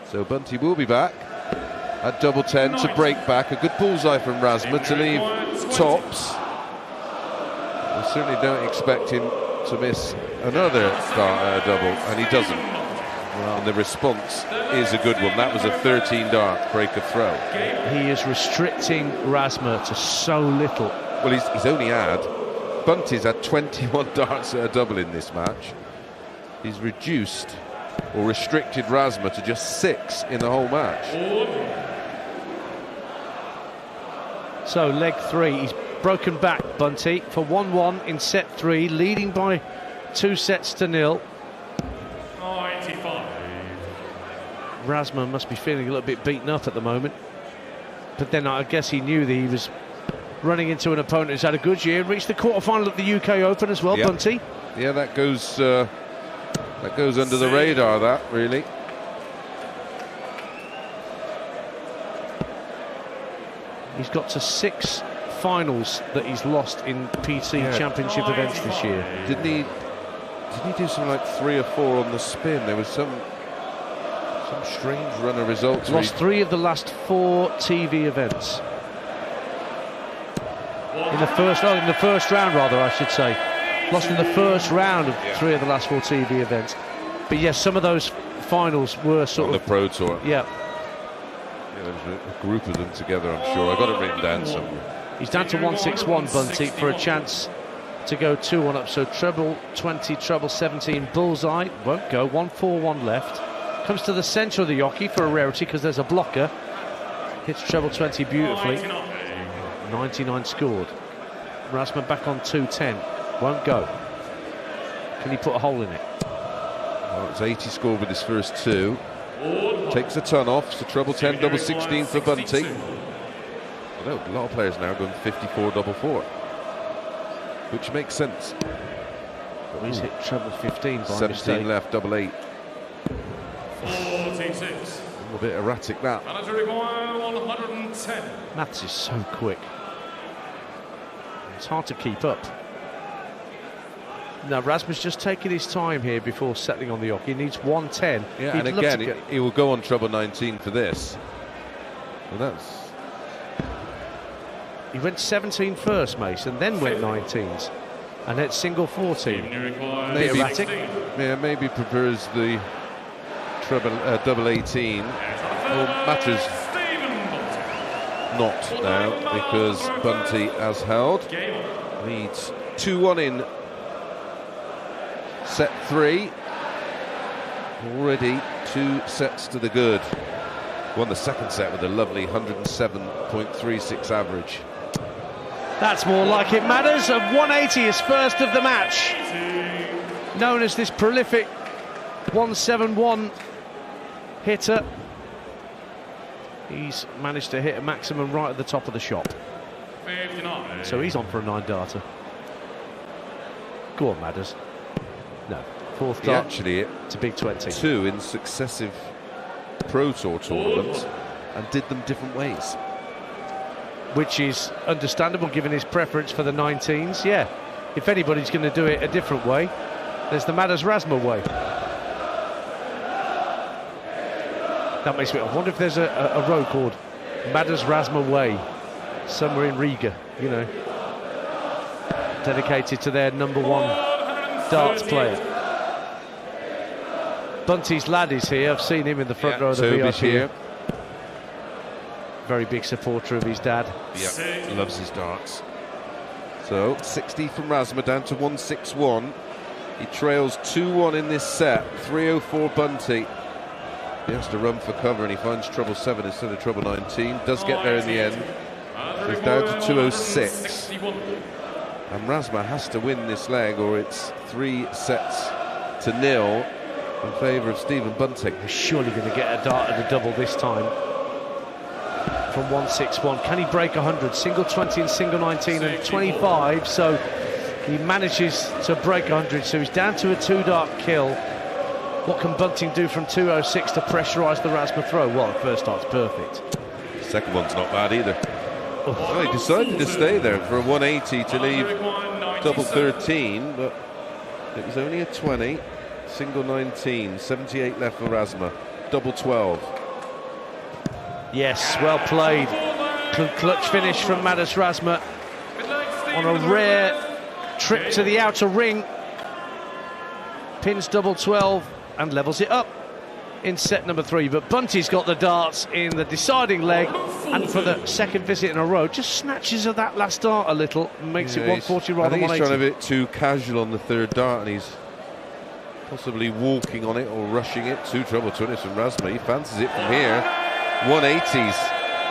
Speaker 4: So Bunty will be back at double 10 to break back. A good bullseye from Razma to leave tops. We certainly don't expect him to miss another start at a double, and he doesn't. And the response is a good one. That was a 13-dart break of throw.
Speaker 1: He is restricting Razma to so little.
Speaker 4: Well, he's only had... Bunty's had 21 darts at a double in this match. He's reduced or restricted Razma to just 6 in the whole match.
Speaker 1: So leg 3, he's broken back, Bunty, for 1-1 in set 3, leading by 2 sets to 0.
Speaker 9: 95.
Speaker 1: Razma must be feeling a little bit beaten up at the moment, but then I guess he knew that he was running into an opponent who's had a good year. Reached the quarter-final at the UK Open as well, Bunty.
Speaker 4: Yeah, that goes under the radar, that, really.
Speaker 1: He's got to 6 finals that he's lost in PC Championship events this year.
Speaker 4: Didn't he do something like 3 or 4 on the spin? There was some strange run of results.
Speaker 1: Lost 3 of the last 4 TV events. In the first round, rather, I should say. Lost in the first round of 3 of the last 4 TV events. But yes, some of those finals were sort
Speaker 4: of...
Speaker 1: On
Speaker 4: the Pro Tour.
Speaker 1: Yeah.
Speaker 4: There was a group of them together, I'm sure. I got it written down somewhere.
Speaker 1: He's down to 161, Bunty, for a chance to go 2-1 up. So treble 20, treble 17, bullseye. Won't go. 1-4-1 left. Comes to the centre of the jockey for a rarity because there's a blocker. Hits treble 20 beautifully. 99 scored. Razma back on 210. Won't go. Can he put a hole in it?
Speaker 4: Well, it's 80 scored with his first two. Takes a ton off. So treble 10, double 16 for Bunting. Well, a lot of players now going 54, double 4, which makes sense.
Speaker 1: But he's hit treble 15 by
Speaker 4: 17
Speaker 1: mistake.
Speaker 4: left, double 8.
Speaker 9: 46.
Speaker 4: A little bit erratic that.
Speaker 9: Manager require 110.
Speaker 1: Maths is so quick. It's hard to keep up. Now Razma's just taking his time here before settling on the jockey. He needs 110.
Speaker 4: Yeah,
Speaker 1: He'd
Speaker 4: and
Speaker 1: love to
Speaker 4: again,
Speaker 1: get-
Speaker 4: he will go on treble 19 for this. And that's...
Speaker 1: He went 17 first, Mason, then went 19s. And it's single 14.
Speaker 4: Maybe,
Speaker 1: erratic.
Speaker 4: yeah, maybe prefers the treble, double 18. Well, matters not now because Bunty has held. Needs 2-1 in set 3. Already 2 sets to the good. Won the second set with a lovely 107.36 average.
Speaker 1: That's more like it. Madars of 180 is first of the match. Known as this prolific 171 hitter. He's managed to hit a maximum right at the top of the shop.
Speaker 9: 59.
Speaker 1: So he's on for a 9-darter. Go on, Madars. No. Fourth
Speaker 4: He
Speaker 1: dart.
Speaker 4: actually
Speaker 1: It's a big 20.
Speaker 4: 2 in successive Pro Tour tournaments and did them different ways.
Speaker 1: Which is understandable given his preference for the 19s. Yeah, if anybody's going to do it a different way, there's the Madars Razma way. That makes me wonder if there's a road called Madars Razma Way somewhere in Riga, you know, dedicated to their #1 darts player. Bunty's lad is here. I've seen him in the front row of the
Speaker 4: Toby's
Speaker 1: VIP.
Speaker 4: here.
Speaker 1: Very big supporter of his dad.
Speaker 4: Yeah, loves his darts. So 60 from Razma down to 161. He trails 2-1 in this set. 304 Bunty. He has to run for cover and he finds treble 7 instead of treble 19. Does get there in the end. He's down to 206. And Razma has to win this leg or it's 3 sets to 0 in favour of Stephen Bunting.
Speaker 1: He's surely going to get a dart at a double this time. From 161, can he break 100? Single 20 and single 19 and 25, so he manages to break 100, so he's down to a 2-dart kill. What can Bunting do from 206 to pressurise the Razma throw? Well, the first dart's perfect.
Speaker 4: The second one's not bad either. Well, he decided to stay there for a 180 to leave double 13, but it was only a 20, single 19, 78 left for Razma, double 12.
Speaker 1: Yes, well played. Clutch finish from Madars Razma on a rare trip to the outer ring. Pins double 12 and levels it up in set number 3. But Bunty's got the darts in the deciding leg, and for the second visit in a row, just snatches of that last dart a little, makes it 140 rather than 180.
Speaker 4: I think he's trying a bit too casual on the third dart, and he's possibly walking on it or rushing it. 2 treble 20s from Razma. He fancies it from here. 180s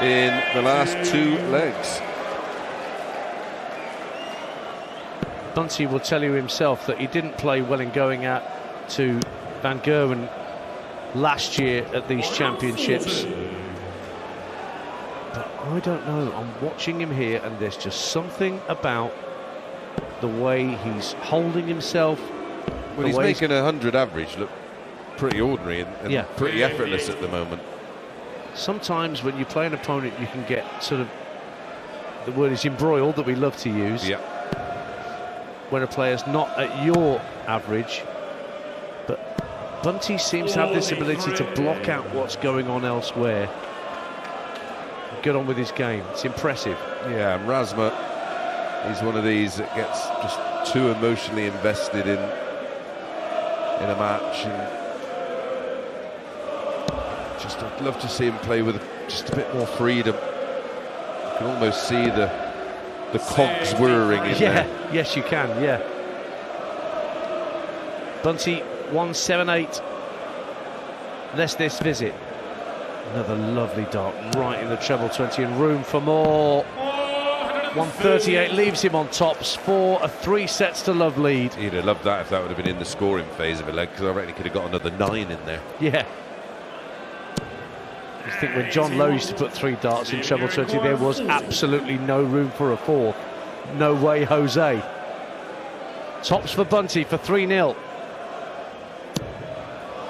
Speaker 4: in the last 2 legs.
Speaker 1: Bunty will tell you himself that he didn't play well in going out to Van Gerwen last year at these championships. But I don't know, I'm watching him here and there's just something about the way he's holding himself.
Speaker 4: Well, he's making 100 average look pretty ordinary and pretty effortless at the moment.
Speaker 1: Sometimes when you play an opponent you can get sort of, the word is embroiled that we love to use.
Speaker 4: Yeah.
Speaker 1: When a player's not at your average, but Bunty seems to have this ability to block out what's going on elsewhere. Get on with his game. It's impressive.
Speaker 4: Yeah, and Razma, he's one of these that gets just too emotionally invested in a match, and just I'd love to see him play with just a bit more freedom. You can almost see the cogs whirring in there.
Speaker 1: Yes, you can. Yeah. Bunty 178. lest this visit. Another lovely dart right in the treble 20 and room for more. 138 leaves him on tops for a 3 sets to love lead.
Speaker 4: He'd have loved that if that would have been in the scoring phase of a leg, because I reckon he could have got another 9 in there.
Speaker 1: Yeah. I think when John Lowe used to put 3 darts in treble 20, there was absolutely no room for a 4th. No way, Jose. Tops for Bunty for 3-0.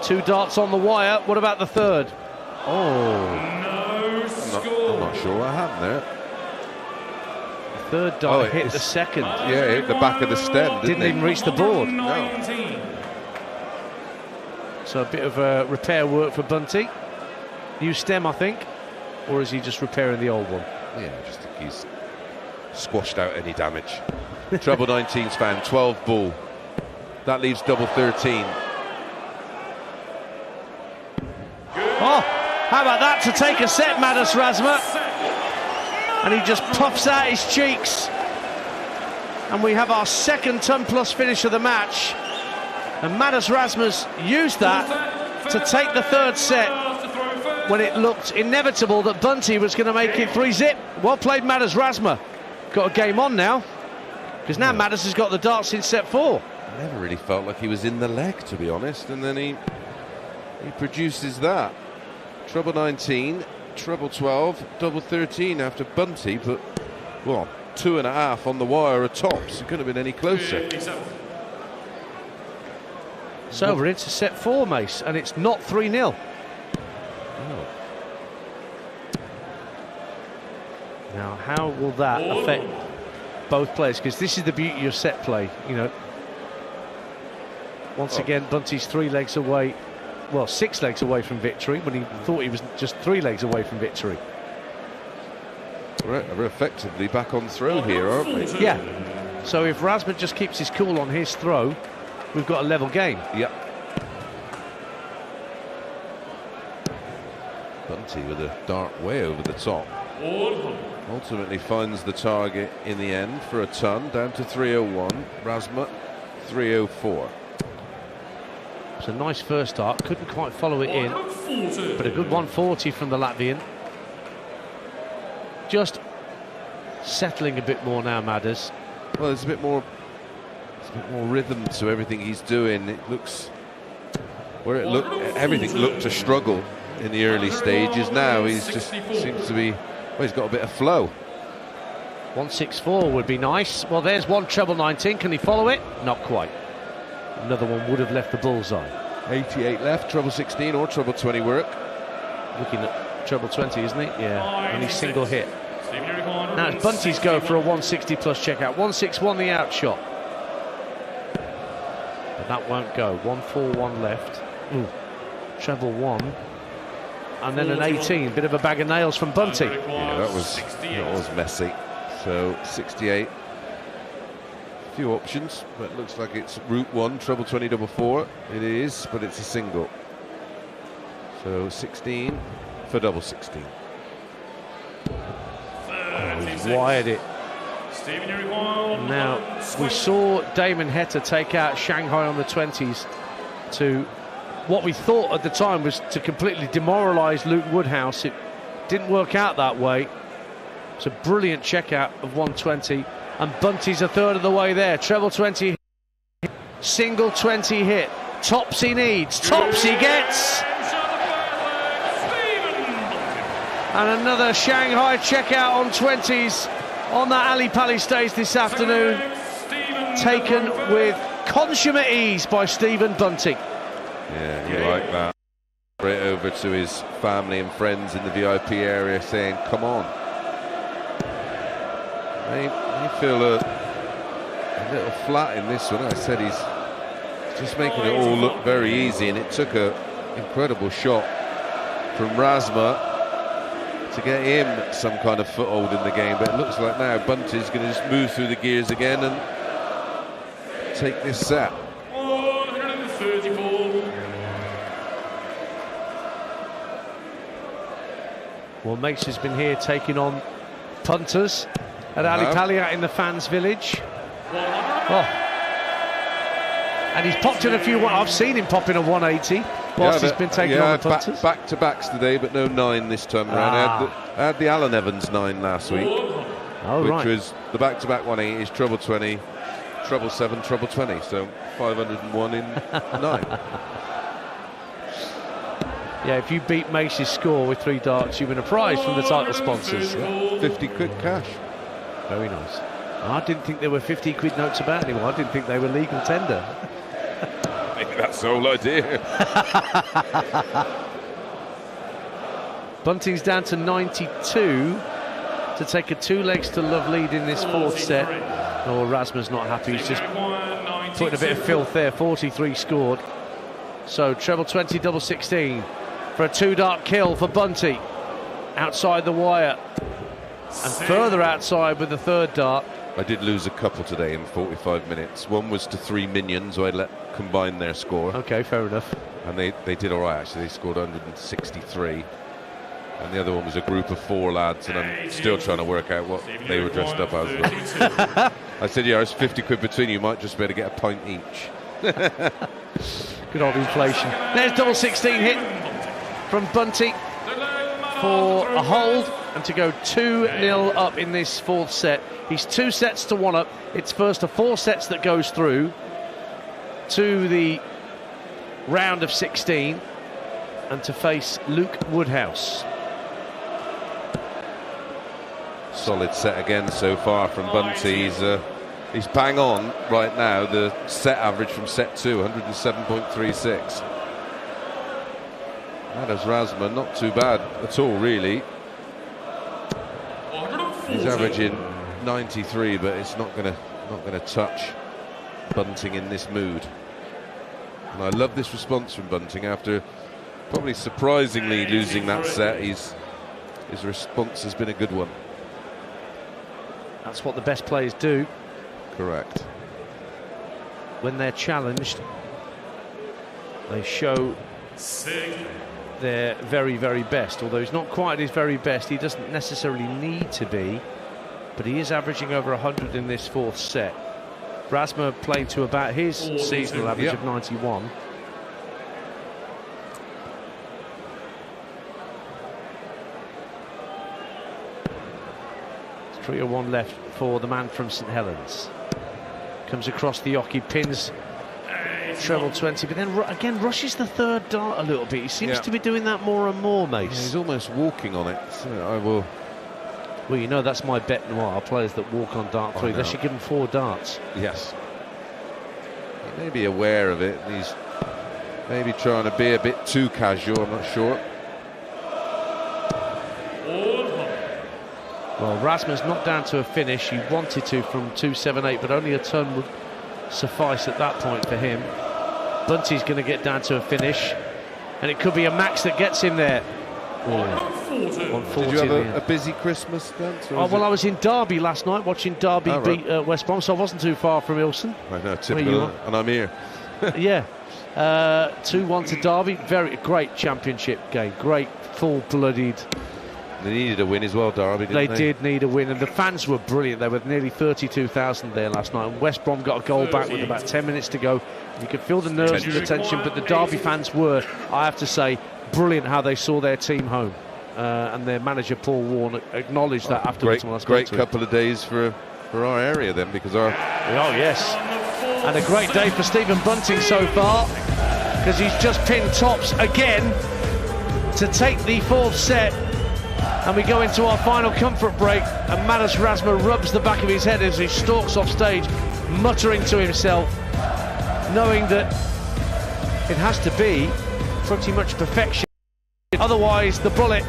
Speaker 1: 2 darts on the wire. What about the third? Oh.
Speaker 4: I'm not sure what happened there.
Speaker 1: The third dart hit the second.
Speaker 4: Yeah, it hit the back of the stem.
Speaker 1: Didn't even reach the board.
Speaker 4: No.
Speaker 1: So a bit of repair work for Bunty. New stem, I think. Or is he just repairing the old one?
Speaker 4: Yeah, I just think he's squashed out any damage. Treble 19 span, 12 ball. That leaves double 13.
Speaker 1: Oh, how about that to take a set, Madars Razma? And he just puffs out his cheeks. And we have our second ton-plus finish of the match. And Madars Razma's used that to take the third set when it looked inevitable that Bunty was going to make it 3-zip. Well played, Madars Razma. Got a game on now, because now Madars has got the darts in set 4.
Speaker 4: I never really felt like he was in the leg, to be honest, and then he produces that. Treble 19, treble 12, double 13 after Bunty, but, well, 2.5 on the wire at tops. It couldn't have been any closer.
Speaker 1: So we're into set 4, Mace, and it's not 3-0.
Speaker 4: Oh.
Speaker 1: Now, how will that affect both players? Because this is the beauty of set play, you know. Once again, Bunty's 3 legs away, well, 6 legs away from victory, when he thought he was just 3 legs away from victory.
Speaker 4: Right, we're effectively back on throw here, aren't we?
Speaker 1: Yeah. So if Razma just keeps his cool on his throw, we've got a level game.
Speaker 4: Yep. Bunty with a dart way over the top. Ultimately finds the target in the end for a ton, down to 301. Razma 304.
Speaker 1: It's a nice first dart, couldn't quite follow it in, but a good 140 from the Latvian. Just settling a bit more now, Madars.
Speaker 4: Well, there's a bit more rhythm to everything he's doing. It looks everything looked to struggle in the early stages. Now he's just seems to be, well, he's got a bit of flow.
Speaker 1: 164 would be nice. Well, there's one treble 19. Can he follow it? Not quite. Another one would have left the bullseye.
Speaker 4: 88 left, treble 16 or treble 20 work.
Speaker 1: Looking at treble 20, isn't he? Yeah, only single hit. Now it's Bunty's go for a 160 plus checkout. 161 the out shot. But that won't go. 141 left. Ooh. Treble 1. And then an 18. Bit of a bag of nails from Bunty.
Speaker 4: Yeah, that was messy. So 68. Few options, but it looks like it's route 1, treble 20 double 4. It is, but it's a single. So 16 for double 16.
Speaker 1: He's wired it. Now, we saw Damon Heta take out Shanghai on the 20s to what we thought at the time was to completely demoralise Luke Woodhouse. It didn't work out that way. It's a brilliant checkout of 120. And Bunty's a third of the way there. Treble 20, single 20 hit. Tops he needs, tops he gets. And another Shanghai checkout on 20s on that Ali Pali stage this afternoon. Taken with consummate ease by Stephen Bunting.
Speaker 4: Yeah, you like that. Right over to his family and friends in the VIP area saying, come on. I feel a little flat in this one. I said he's just making it all look very easy, and it took an incredible shot from Razma to get him some kind of foothold in the game. But it looks like now Bunty's going to just move through the gears again and take this set.
Speaker 9: 134.
Speaker 1: Well, Mace has been here taking on punters at Ali Paliat in the fans' village. Oh. And he's popped in a few. I've seen him pop in a 180. Boss has been taking on the punters.
Speaker 4: Back-to-backs today, but no 9 this time around. I had the Alan Evans 9 last week, which was the back-to-back 180 is treble 20, treble 7, treble 20, so 501 in 9.
Speaker 1: Yeah, if you beat Mace's score with 3 darts, you win a prize from the title sponsors.
Speaker 4: 50 quid cash.
Speaker 1: Very nice. I didn't think there were 50 quid notes about anymore. I didn't think they were legal tender.
Speaker 4: Maybe that's the whole idea.
Speaker 1: Bunting's down to 92 to take a 2 legs to love lead in this 4th set. Oh, Razma's not happy. He's just putting a bit of filth there. 43 scored. So treble 20, double 16 for a 2-dart kill for Bunty. Outside the wire. And further outside with the 3rd dart.
Speaker 4: I did lose a couple today in 45 minutes. One was to 3 minions, who I let combine their score.
Speaker 1: Okay, fair enough.
Speaker 4: And they did all right, actually. They scored 163. And the other one was a group of 4 lads, and I'm still trying to work out what they were dressed up as. I said, yeah, it's 50 quid between you. Might just be able to get a pint each.
Speaker 1: Good old inflation. There's double 16 hit from Bunty for a hold and to go 2-0 up in this 4th set. He's 2 sets to 1 up. It's first of 4 sets that goes through to the round of 16 and to face Luke Woodhouse.
Speaker 4: Solid set again so far from Bunty. He's bang on right now. The set average from set 2, 107.36. Madars Razma, not too bad at all, really. He's averaging 93, but it's not gonna touch Bunting in this mood. And I love this response from Bunting after probably surprisingly losing that set. His response has been a good one.
Speaker 1: That's what the best players do.
Speaker 4: Correct.
Speaker 1: When they're challenged, they show their very, very best. Although he's not quite at his very best, he doesn't necessarily need to be, but he is averaging over 100 in this 4th set. Razma playing to about his seasonal average of 91. It's 3-1 left for the man from St Helens. Comes across the Oki, pins treble 20, but then again rushes the 3rd dart a little bit. He seems to be doing that more and more, Mace.
Speaker 4: Yeah, he's almost walking on it. So I will.
Speaker 1: Well, you know that's my bet noir. Players that walk on dart 3, they should give him 4 darts.
Speaker 4: Yes. He may be aware of it, and he's maybe trying to be a bit too casual. I'm not sure.
Speaker 1: Well, Razma's not down to a finish. He wanted to from 278, but only a ton would suffice at that point for him. Bunty's going to get down to a finish, and it could be a max that gets him there. 140.
Speaker 4: Did you have a busy Christmas, Danter?
Speaker 1: Well, I was in Derby last night watching Derby beat West Brom, so I wasn't too far from Ilson.
Speaker 4: I know, typical, and I'm here.
Speaker 1: Yeah. 2-1 to Derby. Very great championship game. Great, full-blooded.
Speaker 4: They needed a win as well, Derby, didn't they?
Speaker 1: They did need a win, and the fans were brilliant. There were nearly 32,000 there last night, and West Brom got a goal back with about 10 minutes to go. You could feel the nerves and the tension, but the Derby fans were, I have to say, brilliant how they saw their team home. And their manager, Paul Warne, acknowleded that afterwards.
Speaker 4: Great couple of days for our area then, because our...
Speaker 1: Oh, yes. And a great day for Stephen Bunting so far, because he's just pinned tops again to take the 4th set. And we go into our final comfort break, and Madars Razma rubs the back of his head as he stalks off stage, muttering to himself, knowing that it has to be pretty much perfection. Otherwise, the bullet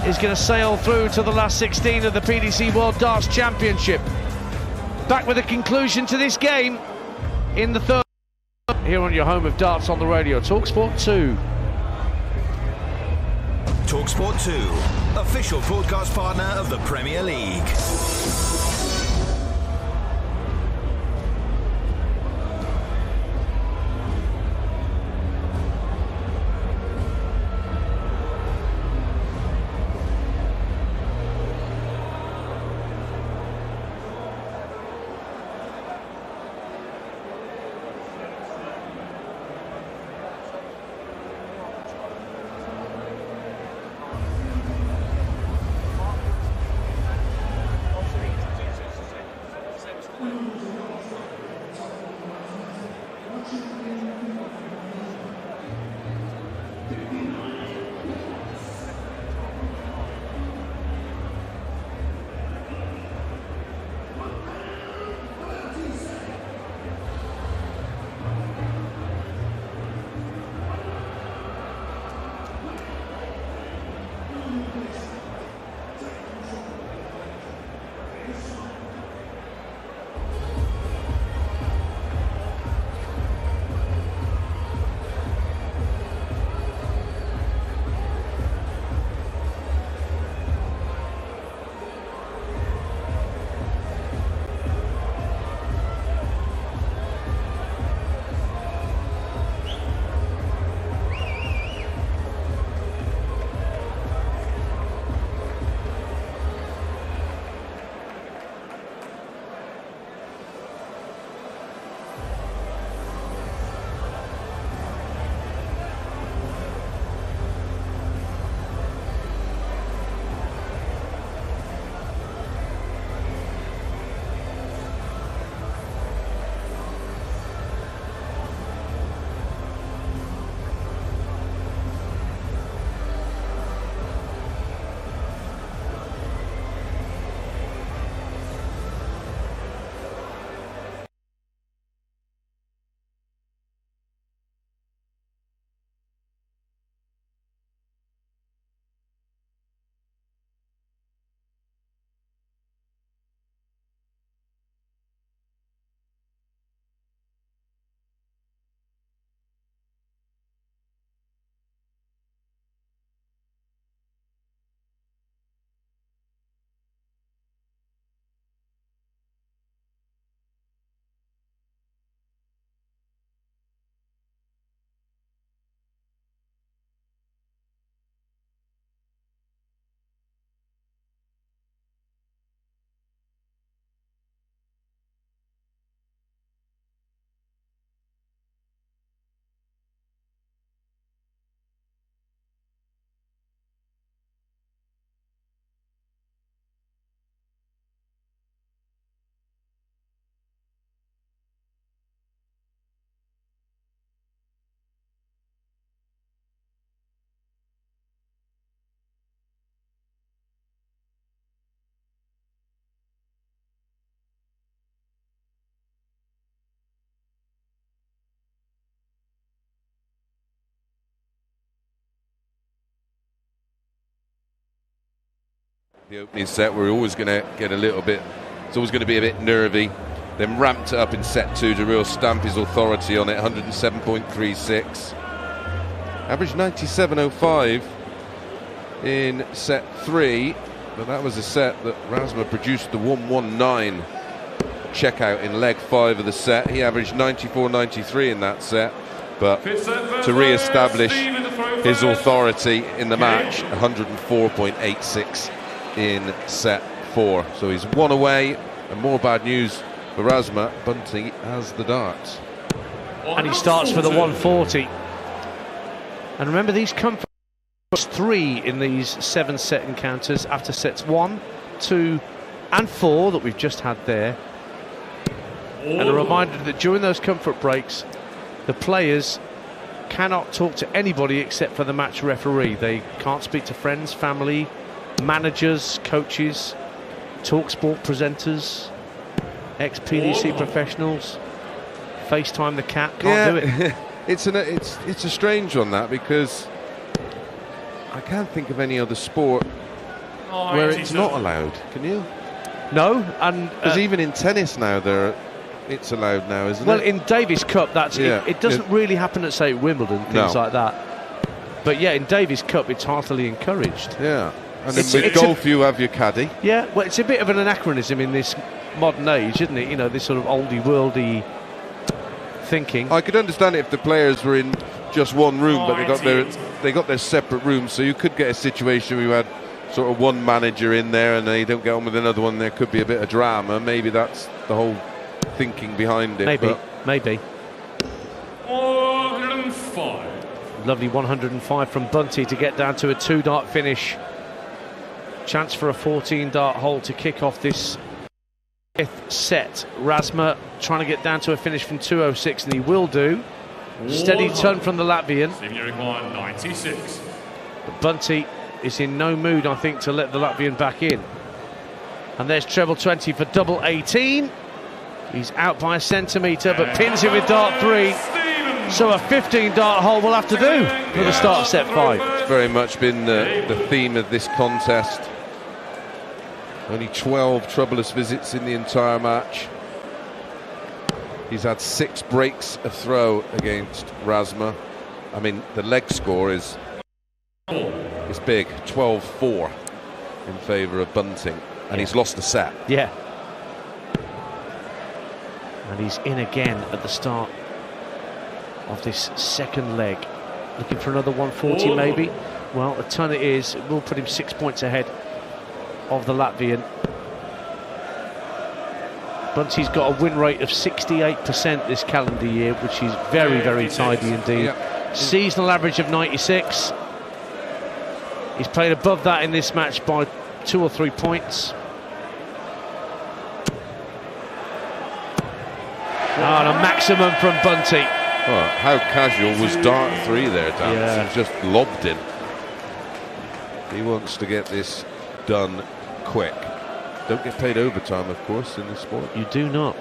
Speaker 1: is going to sail through to the last 16 of the PDC World Darts Championship. Back with a conclusion to this game in the 3rd. Here on your home of darts on the radio, talkSPORT 2.
Speaker 5: talkSPORT 2, official broadcast partner of the Premier League.
Speaker 4: The opening set, we're always going to get a little bit, it's always going to be a bit nervy. Then ramped it up in set 2 to real stamp his authority on it, 107.36. Average 97.05 in set 3, but that was a set that Razma produced the 119 checkout in leg 5 of the set. He averaged 94.93 in that set, but to re-establish his authority in the match, 104.86 in set 4. So he's 1 away, and more bad news for Razma. Bunting has the darts.
Speaker 1: And he starts for the 140. And remember, these come from 3 in these 7-set encounters after sets 1, 2 and 4 that we've just had there. And a reminder that during those comfort breaks, the players cannot talk to anybody except for the match referee. They can't speak to friends, family, managers, coaches, talkSPORT presenters, ex-PDC professionals. FaceTime the cat, can't do it.
Speaker 4: It's a strange one, that, because I can't think of any other sport where it's not allowed. Can you?
Speaker 1: No, and
Speaker 4: because even in tennis now, it's allowed now, isn't it?
Speaker 1: Well, in Davis Cup, it doesn't really happen at, say, Wimbledon, things like that. But yeah, in Davis Cup, it's heartily encouraged.
Speaker 4: Yeah, and then with golf, you have your caddy.
Speaker 1: Yeah, well, it's a bit of an anachronism in this modern age, isn't it? You know, this sort of oldie worldy thinking.
Speaker 4: I could understand it if the players were in just one room, but they got their separate rooms, so you could get a situation where you had sort of one manager in there and they don't get on with another one. There could be a bit of drama. Maybe that's the whole thinking behind it.
Speaker 1: Maybe.
Speaker 9: 105.
Speaker 1: Lovely 105 from Bunty to get down to a 2-dart finish. Chance for a 14-dart hole to kick off this 5th set. Razma trying to get down to a finish from 206, and he will do. Steady turn from the Latvian.
Speaker 9: 96.
Speaker 1: But Bunty is in no mood, I think, to let the Latvian back in. And there's treble 20 for double 18. He's out by a centimetre, but pins it with dart 3. So a 15-dart hole will have to do for the start of set 5.
Speaker 4: It's very much been the theme of this contest. Only 12 troubleless visits in the entire match. He's had 6 breaks of throw against Razma. I mean, the leg score is big, 12-4 in favour of Bunting, and he's lost the set.
Speaker 1: Yeah. And he's in again at the start of this second leg. Looking for another 140 maybe. Well, a ton it is. It will put him 6 points ahead of the Latvian. Bunty's got a win rate of 68% this calendar year, which is very, very tidy indeed.
Speaker 4: Yeah.
Speaker 1: Seasonal average of 96. He's played above that in this match by 2 or 3 points. And a maximum from Bunty.
Speaker 4: Oh, how casual was dart 3 there, Dan?
Speaker 1: Yeah.
Speaker 4: He just lobbed in. He wants to get this done quick. Don't get paid overtime, of course, in this sport.
Speaker 1: You do not.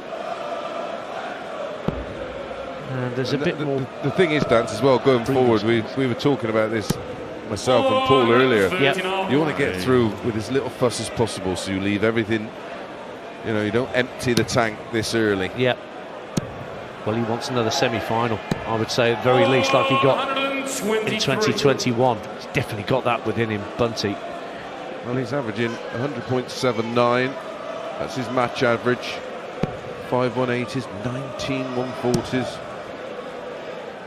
Speaker 1: And there's a bit more.
Speaker 4: The thing is, Dan, as well, going forward, we were talking about this, myself and Paul, earlier.
Speaker 1: Yep.
Speaker 4: You want to get through with as little fuss as possible, so you leave everything, you know, you don't empty the tank this early.
Speaker 1: Yep. Well, he wants another semi-final, I would say, at the very least, like he got in 2021. He's definitely got that within him, Bunty.
Speaker 4: Well, he's averaging 100.79. That's his match average. 5 180s, 19 140s.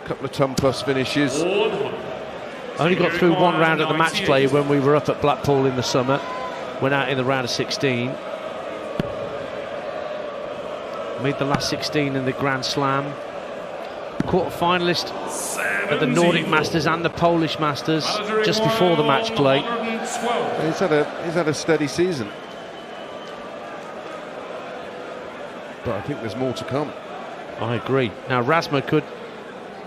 Speaker 4: A couple of ton-plus finishes.
Speaker 1: Only got through one round of the match play when we were up at Blackpool in the summer. Went out in the round of 16. Made the last 16 in the Grand Slam. Quarter-finalist at the Nordic Masters and the Polish Masters just before the match play.
Speaker 4: He's had a steady season. But I think there's more to come.
Speaker 1: I agree. Now Razma could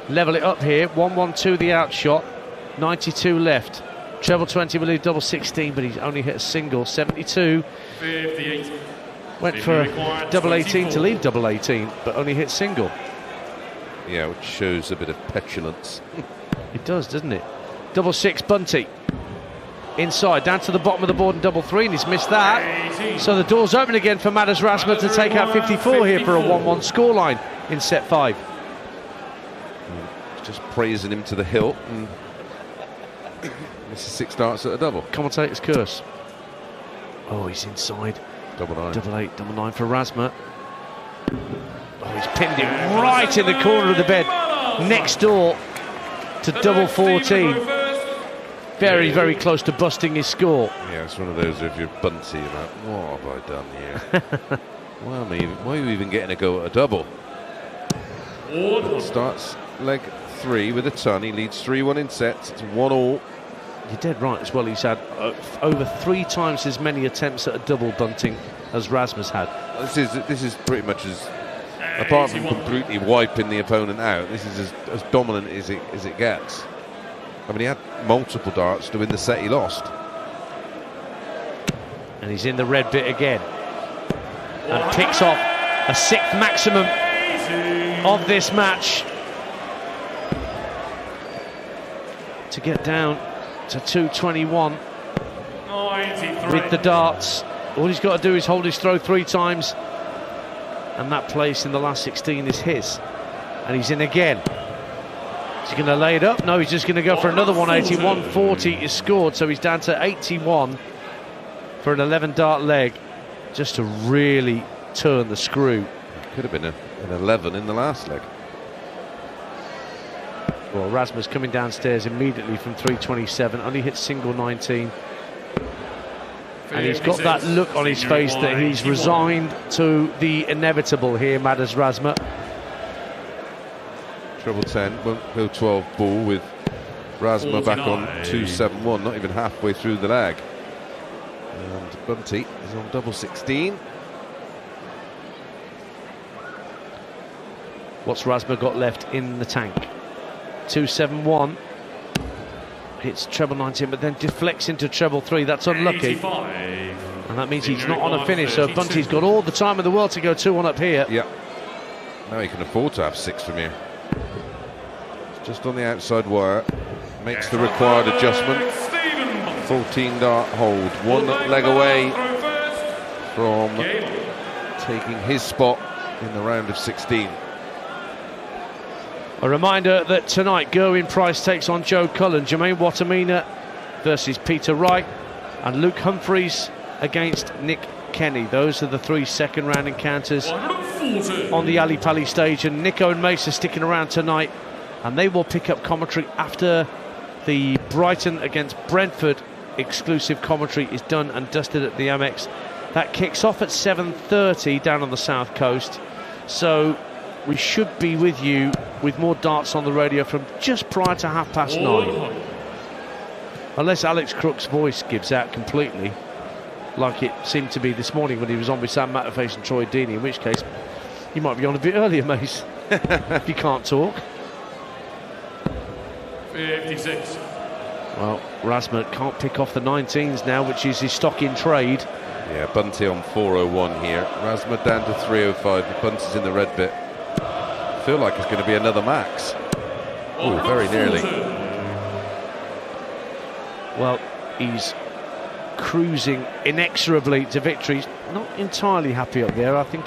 Speaker 1: level it up here. 1-1-2 the outshot. 92 left. Treble 20 will leave double 16, but he's only hit a single. 72.
Speaker 9: 58.
Speaker 1: Went for double 18 to leave double 18, but only hit single.
Speaker 4: Yeah, which shows a bit of petulance.
Speaker 1: It does, doesn't it? Double 6 Bunty. inside, down to the bottom of the board in double three, and he's missed that. So the door's open again for Madars Razma to take out 54 here for a 1-1 scoreline in set 5.
Speaker 4: Just praising him to the hilt. And this is 6 darts at a double.
Speaker 1: Commentator's curse. Oh, he's inside.
Speaker 4: Double 9.
Speaker 1: Double 8, double 9 for Razma. Oh, he's pinned it right in the corner of the bed, next door to double 14. Very, very close to busting his score.
Speaker 4: Yeah, it's one of those, if you're Bunty, you're like, what have I done here? Why are you even getting a go at a double? Starts leg 3 with a ton. He leads 3-1 in sets. It's 1-1.
Speaker 1: You're dead right as well. He's had over 3 times as many attempts at a double, Bunting, as Razma's had.
Speaker 4: This is pretty much as, apart from completely wiping the opponent out, this is as dominant as it gets. I mean, he had multiple darts to win the set he lost.
Speaker 1: And he's in the red bit again. And picks off a 6th maximum of this match to get down to 221 with the darts. All he's got to do is hold his throw 3 times, and that place in the last 16 is his. And he's in again. Is he going to lay it up? No, he's just going to go for another 180. 140 is scored, so he's down to 81 for an 11 dart leg, just to really turn the screw.
Speaker 4: Could have been an 11 in the last leg.
Speaker 1: Well, Razma's coming downstairs immediately from 327, only hit single 19. And he's got that look on his face that he's resigned to the inevitable here, Madars Razma.
Speaker 4: Treble 10, won't go 12 ball with Razma back on 271, not even halfway through the leg. And Bunty is on double 16.
Speaker 1: What's Razma got left in the tank? 271. Hits treble 19, but then deflects into treble 3. That's unlucky. And that means he's not on a finish, so Bunty's got all the time in the world to go 2-1 up here.
Speaker 4: Yeah. Now he can afford to have 6 from here. It's just on the outside wire. Makes the required adjustment. 14 dart hold. 1 leg away from taking his spot in the round of 16.
Speaker 1: A reminder that tonight Gerwen Price takes on Joe Cullen, Jermaine Wattimena versus Peter Wright, and Luke Humphries against Nick Kenny. Those are the 3 second round encounters on the Ali Pali stage, and Nico and Mace are sticking around tonight, and they will pick up commentary after the Brighton against Brentford exclusive commentary is done and dusted at the Amex. That kicks off at 7:30 down on the south coast, so we should be with you with more darts on the radio from just prior to 9:30. Unless Alex Crook's voice gives out completely, like it seemed to be this morning when he was on with Sam Matterface and Troy Deeney, in which case you might be on a bit earlier, Mace, if you can't talk.
Speaker 9: 56.
Speaker 1: Well, Razma can't pick off the 19s now, which is his stock in trade.
Speaker 4: Yeah, Bunty on 401 here. Razma down to 305. Bunty's in the red bit. Feel like it's going to be another max. Oh, very nearly.
Speaker 1: Well, he's cruising inexorably to victory. He's not entirely happy up there. I think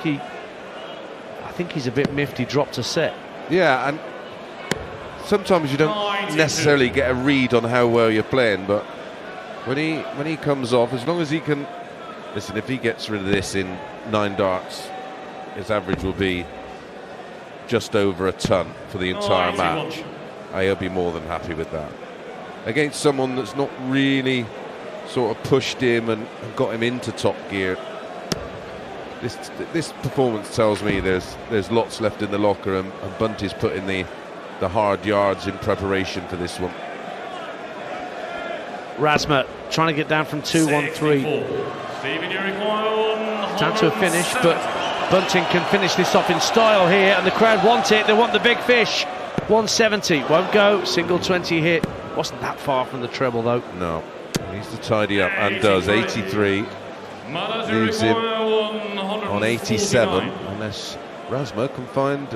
Speaker 1: he's a bit miffed. He dropped a set.
Speaker 4: Yeah, and sometimes you don't necessarily get a read on how well you're playing, but when he comes off, as long as he can listen, if he gets rid of this in 9 darts, his average will be just over a ton for the entire match. He'll be more than happy with that. Against someone that's not really sort of pushed him and got him into top gear, this performance tells me there's lots left in the locker, and Bunty's put in the hard yards in preparation for this one.
Speaker 1: Razma trying to get down from 2-1-3 down to a finish, but Bunting can finish this off in style here, and the crowd want it. They want the big fish. 170 won't go. Single 20 hit. Wasn't that far from the treble though.
Speaker 4: No, he needs to tidy up, and does. 83 leaves him on 87, unless Razma can find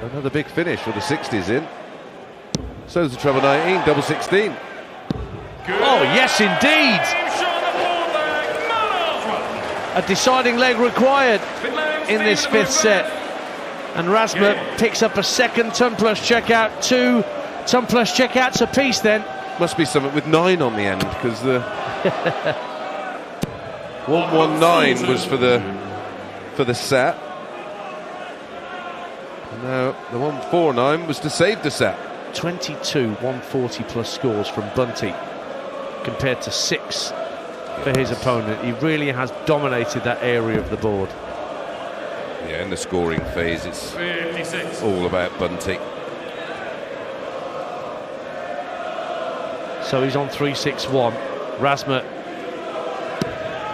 Speaker 4: another big finish, or the 60s in. So's the treble 19, double 16.
Speaker 1: Oh, yes, indeed. A deciding leg required in this 5th set. And Razma picks up a second ton plus checkout, 2 ton plus checkouts apiece then.
Speaker 4: Must be something with 9 on the end, because the 119 was for the set. And now the 149 was to save the set.
Speaker 1: 22 140 plus scores from Bunting compared to 6 for his opponent. He really has dominated that area of the board.
Speaker 4: Yeah, in the scoring phase, it's 56. All about Bunting.
Speaker 1: So he's on 3-6-1. Razma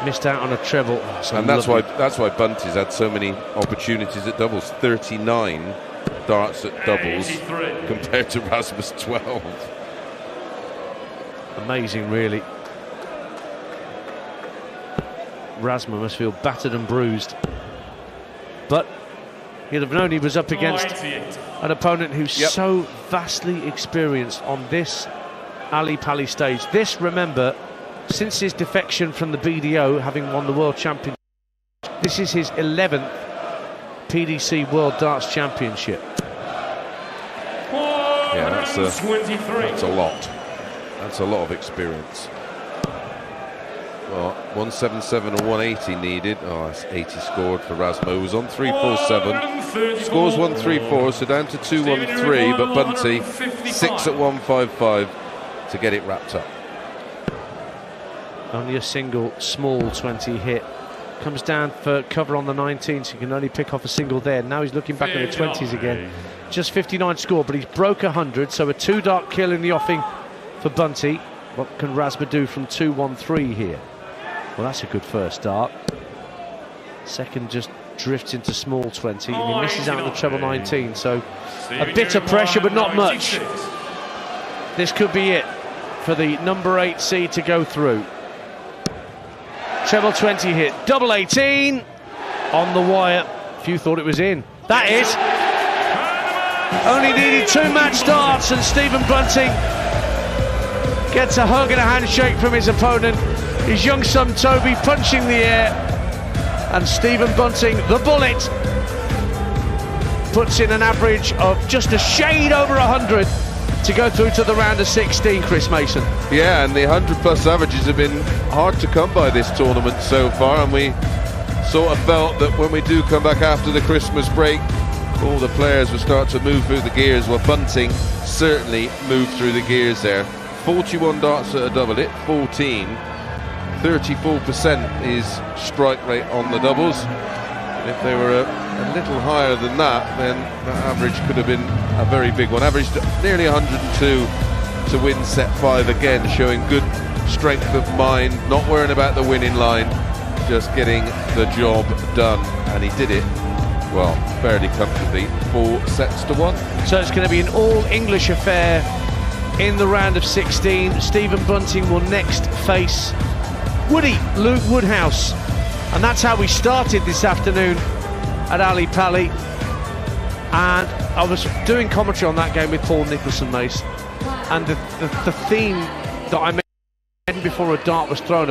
Speaker 1: missed out on a treble.
Speaker 4: And that's why Bunty's had so many opportunities at doubles. 39 darts at doubles compared to Razma's 12.
Speaker 1: Amazing, really. Razma must feel battered and bruised, but he'd have known he was up against an opponent who's so vastly experienced on this Ali Pali stage. This, remember, since his defection from the BDO, having won the World Championship, this is his 11th PDC World Darts Championship.
Speaker 4: Yeah, that's a lot. That's a lot of experience. Well, 177 and 180 needed. Oh, that's 80 scored for Razma, who was on 347. Scores 134, so down to 213, but Bunty 6 at 155 to get it wrapped up.
Speaker 1: Only a single small 20 hit. Comes down for cover on the 19, so he can only pick off a single there. Now he's looking back at the 20s again. Just 59 score, but he's broke 100, so a 2-dart kill in the offing for Bunty. What can Razma do from 2-1-3 here? Well, that's a good first dart. Second just drifts into small 20, and he misses out on the treble 19, so a bit of pressure, but not much. This could be it for the number 8 seed to go through. Treble 20 hit, double 18 on the wire. Few thought it was in. That is. Only needed 2 match darts, and Stephen Bunting gets a hug and a handshake from his opponent. His young son Toby punching the air, and Stephen Bunting, the bullet, puts in an average of just a shade over 100 to go through to the round of 16, Chris Mason.
Speaker 4: Yeah, and the 100+ averages have been hard to come by this tournament so far, and we sort of felt that when we do come back after the Christmas break, all the players will start to move through the gears. Well, Bunting certainly moved through the gears there. 41 darts at a double hit, 14. 34% is strike rate on the doubles. And if they were a little higher than that, then that average could have been a very big one. Averaged nearly 102 to win set 5 again, showing good strength of mind, not worrying about the winning line, just getting the job done. And he did it, well, fairly comfortably, 4 sets to 1.
Speaker 1: So it's going to be an all-English affair in the round of 16. Stephen Bunting will next face Luke Woodhouse, and that's how we started this afternoon at Ali Pali. And I was doing commentary on that game with Paul Nicholson, Mace, and the theme that I mentioned before a dart was thrown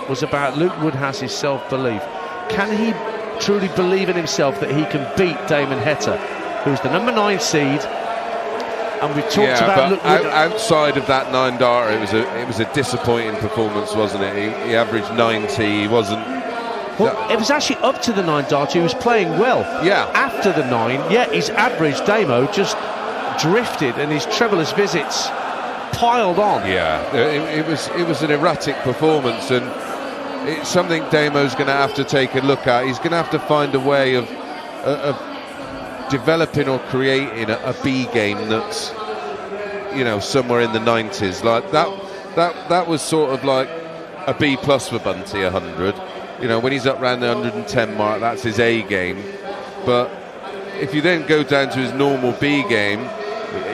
Speaker 1: was about Luke Woodhouse's self-belief. Can he truly believe in himself that he can beat Damon Heta, who's the number 9 seed? And we've talked about Luke
Speaker 4: outside of that 9 darter, it was a disappointing performance, wasn't it? He averaged 90. He wasn't.
Speaker 1: Well, it was actually up to the 9 darter. He was playing well.
Speaker 4: Yeah.
Speaker 1: After the 9, his average Damo just drifted, and his trebleless visits piled on.
Speaker 4: Yeah, it was an erratic performance, and it's something Damo's going to have to take a look at. He's going to have to find a way of developing or creating a B game that's, you know, somewhere in the 90s. Like that was sort of like a B+ for Bunty, 100. You know, when he's up around the 110 mark, that's his A game. But if you then go down to his normal B game,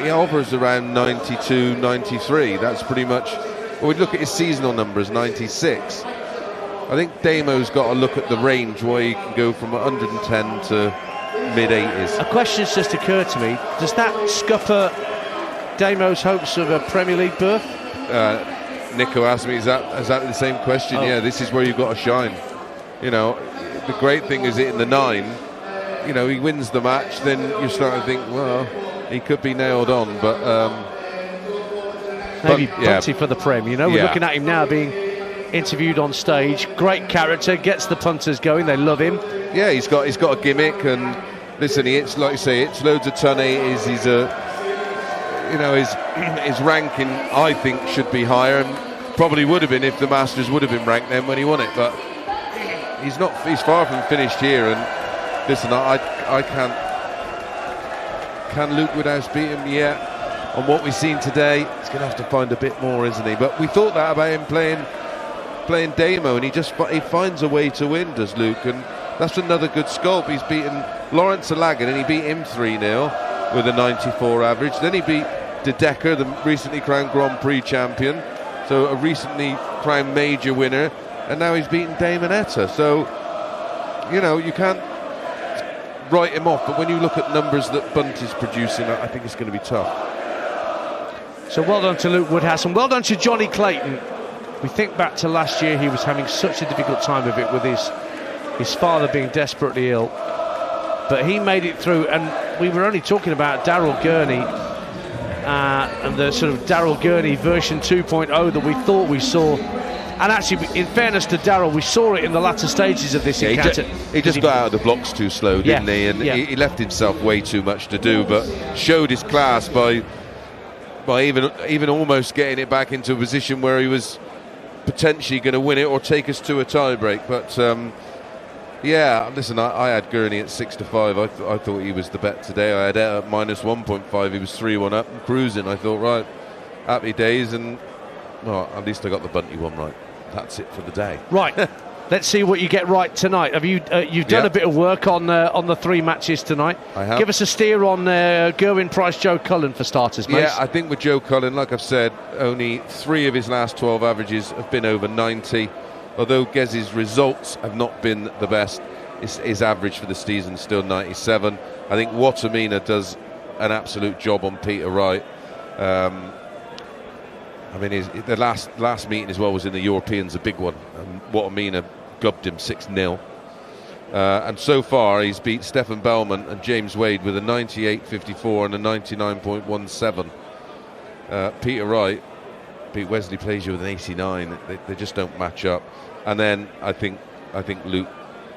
Speaker 4: he hovers around 92, 93. That's pretty much. Well, we'd look at his seasonal numbers, 96. I think Damo's got to look at the range where he can go from 110 to mid-80s.
Speaker 1: A question's just occurred to me. Does that scupper Damo's hopes of a Premier League berth?
Speaker 4: Nico asked me exactly the same question. Yeah, this is where you've got to shine. You know, the great thing is hitting the 9. You know, he wins the match, then you're starting to think, well, he could be nailed on, but
Speaker 1: maybe Bunting for the Prem. You know, we're looking at him now being interviewed on stage. Great character, gets the punters going. They love him.
Speaker 4: Yeah, he's got a gimmick, and listen, he hits, like you say, it's loads of ton 80s. He's you know, his ranking, I think, should be higher, and probably would have been if the Masters would have been ranked then when he won it. But he's not. He's far from finished here. And listen, I can't. Can Luke Woodhouse beat him? Yeah. On what we've seen today, he's going to have to find a bit more, isn't he? But we thought that about him playing Damo, and he finds a way to win, does Luke? And that's another good sculpt. He's beaten Lawrence Alagan, and he beat him 3-0 with a 94 average. Then he beat De Decker, the recently crowned Grand Prix champion, so a recently crowned major winner, and now he's beaten Damon Etta. So, you know, you can't write him off, but when you look at numbers that Bunt is producing, I think it's going to be tough.
Speaker 1: So well done to Luke Woodhouse, and well done to Johnny Clayton. We think back to last year, he was having such a difficult time of it with his father being desperately ill, but he made it through. And we were only talking about Daryl Gurney and the sort of Daryl Gurney version 2.0 that we thought we saw. And actually, in fairness to Daryl, we saw it in the latter stages of this encounter.
Speaker 4: He just got out of the blocks too slow, didn't he? And he left himself way too much to do, but showed his class by even almost getting it back into a position where he was potentially going to win it or take us to a tie-break. But yeah, listen, I had Gurney at 6-5. I thought he was the bet today. I had at -1.5. He was 3-1 up and cruising. I thought, right, happy days, and well, at least I got the Bunty one right. That's it for the day.
Speaker 1: Right. Let's see what you get right tonight. Have you've done a bit of work on the 3 matches tonight?
Speaker 4: I have.
Speaker 1: Give us a steer on Gerwen, Price, Joe Cullen for starters, mate.
Speaker 4: Yeah, I think with Joe Cullen, like I've said, only 3 of his last 12 averages have been over 90. Although Gezzy's results have not been the best, his average for the season is still 97. I think Watamina does an absolute job on Peter Wright. I mean, the last meeting as well was in the Europeans, a big one. And Watamina glubbed him 6-0. And so far, he's beat Stefan Bellman and James Wade with a 98.54 and a 99.17. Peter Wright beat Wesley Plazier with an 89. They just don't match up. And then I think Luke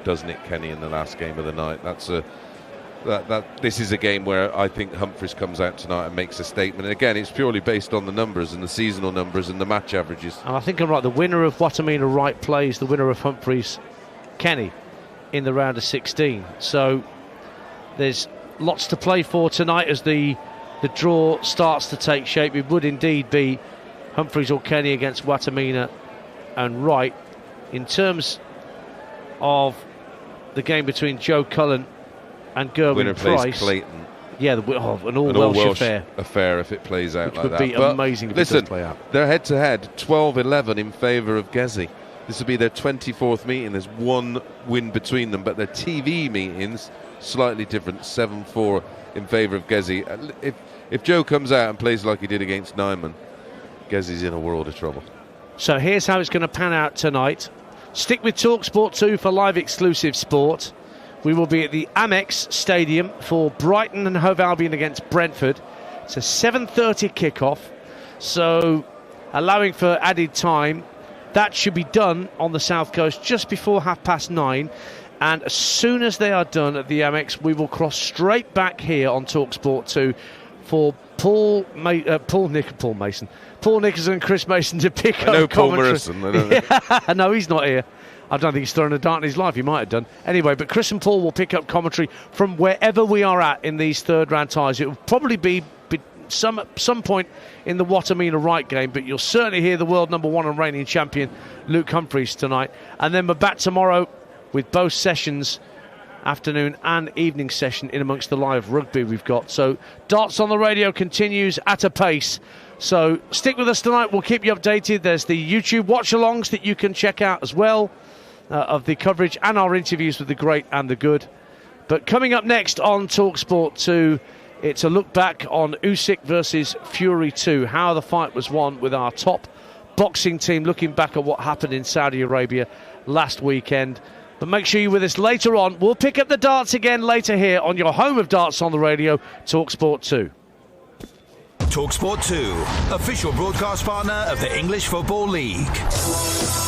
Speaker 4: does Nick Kenny in the last game of the night. This is a game where I think Humphries comes out tonight and makes a statement. And again, it's purely based on the numbers and the seasonal numbers and the match averages.
Speaker 1: And I think I'm right. The winner of Watamina Wright plays the winner of Humphries Kenny in the round of 16. So there's lots to play for tonight as the draw starts to take shape. It would indeed be Humphries or Kenny against Watamina and Wright. In terms of the game between Joe Cullen and Gerwen
Speaker 4: winner
Speaker 1: Price,
Speaker 4: plays Clayton.
Speaker 1: Yeah, an all-Welsh
Speaker 4: affair if it plays out
Speaker 1: which
Speaker 4: like
Speaker 1: would
Speaker 4: that.
Speaker 1: be amazing if it does play out.
Speaker 4: They're head-to-head, 12-11 in favour of Gezzy. This will be their 24th meeting. There's 1 win between them, but their TV meetings slightly different, 7-4 in favour of Gezzy. If Joe comes out and plays like he did against Nyman, Gezzy's in a world of trouble.
Speaker 1: So here's how it's going to pan out tonight. Stick with talkSPORT 2 for live exclusive sport. We will be at the Amex Stadium for Brighton and Hove Albion against Brentford. It's a 7:30 kickoff, so allowing for added time. That should be done on the south coast just before 9:30. And as soon as they are done at the Amex, we will cross straight back here on talkSPORT 2 for Paul Nicholson and Chris Mason to pick up.
Speaker 4: I know Paul
Speaker 1: commentary.
Speaker 4: Morrison. I don't know.
Speaker 1: No, he's not here. I don't think he's thrown a dart in his life. He might have done. Anyway, but Chris and Paul will pick up commentary from wherever we are at in these third round ties. It will probably be some point in the Watamina Wright game, but you'll certainly hear the world #1 and reigning champion Luke Humphries tonight. And then we're back tomorrow with both sessions, afternoon and evening session, in amongst the live rugby we've got. So Darts on the Radio continues at a pace. So stick with us tonight. We'll keep you updated. There's the YouTube watch-alongs that you can check out as well of the coverage and our interviews with the great and the good. But coming up next on talkSPORT 2, it's a look back on Usyk versus Fury 2, how the fight was won with our top boxing team looking back at what happened in Saudi Arabia last weekend. But make sure you're with us later on. We'll pick up the darts again later here on your home of darts on the radio, talkSPORT 2.
Speaker 5: talkSPORT 2, official broadcast partner of the English Football League.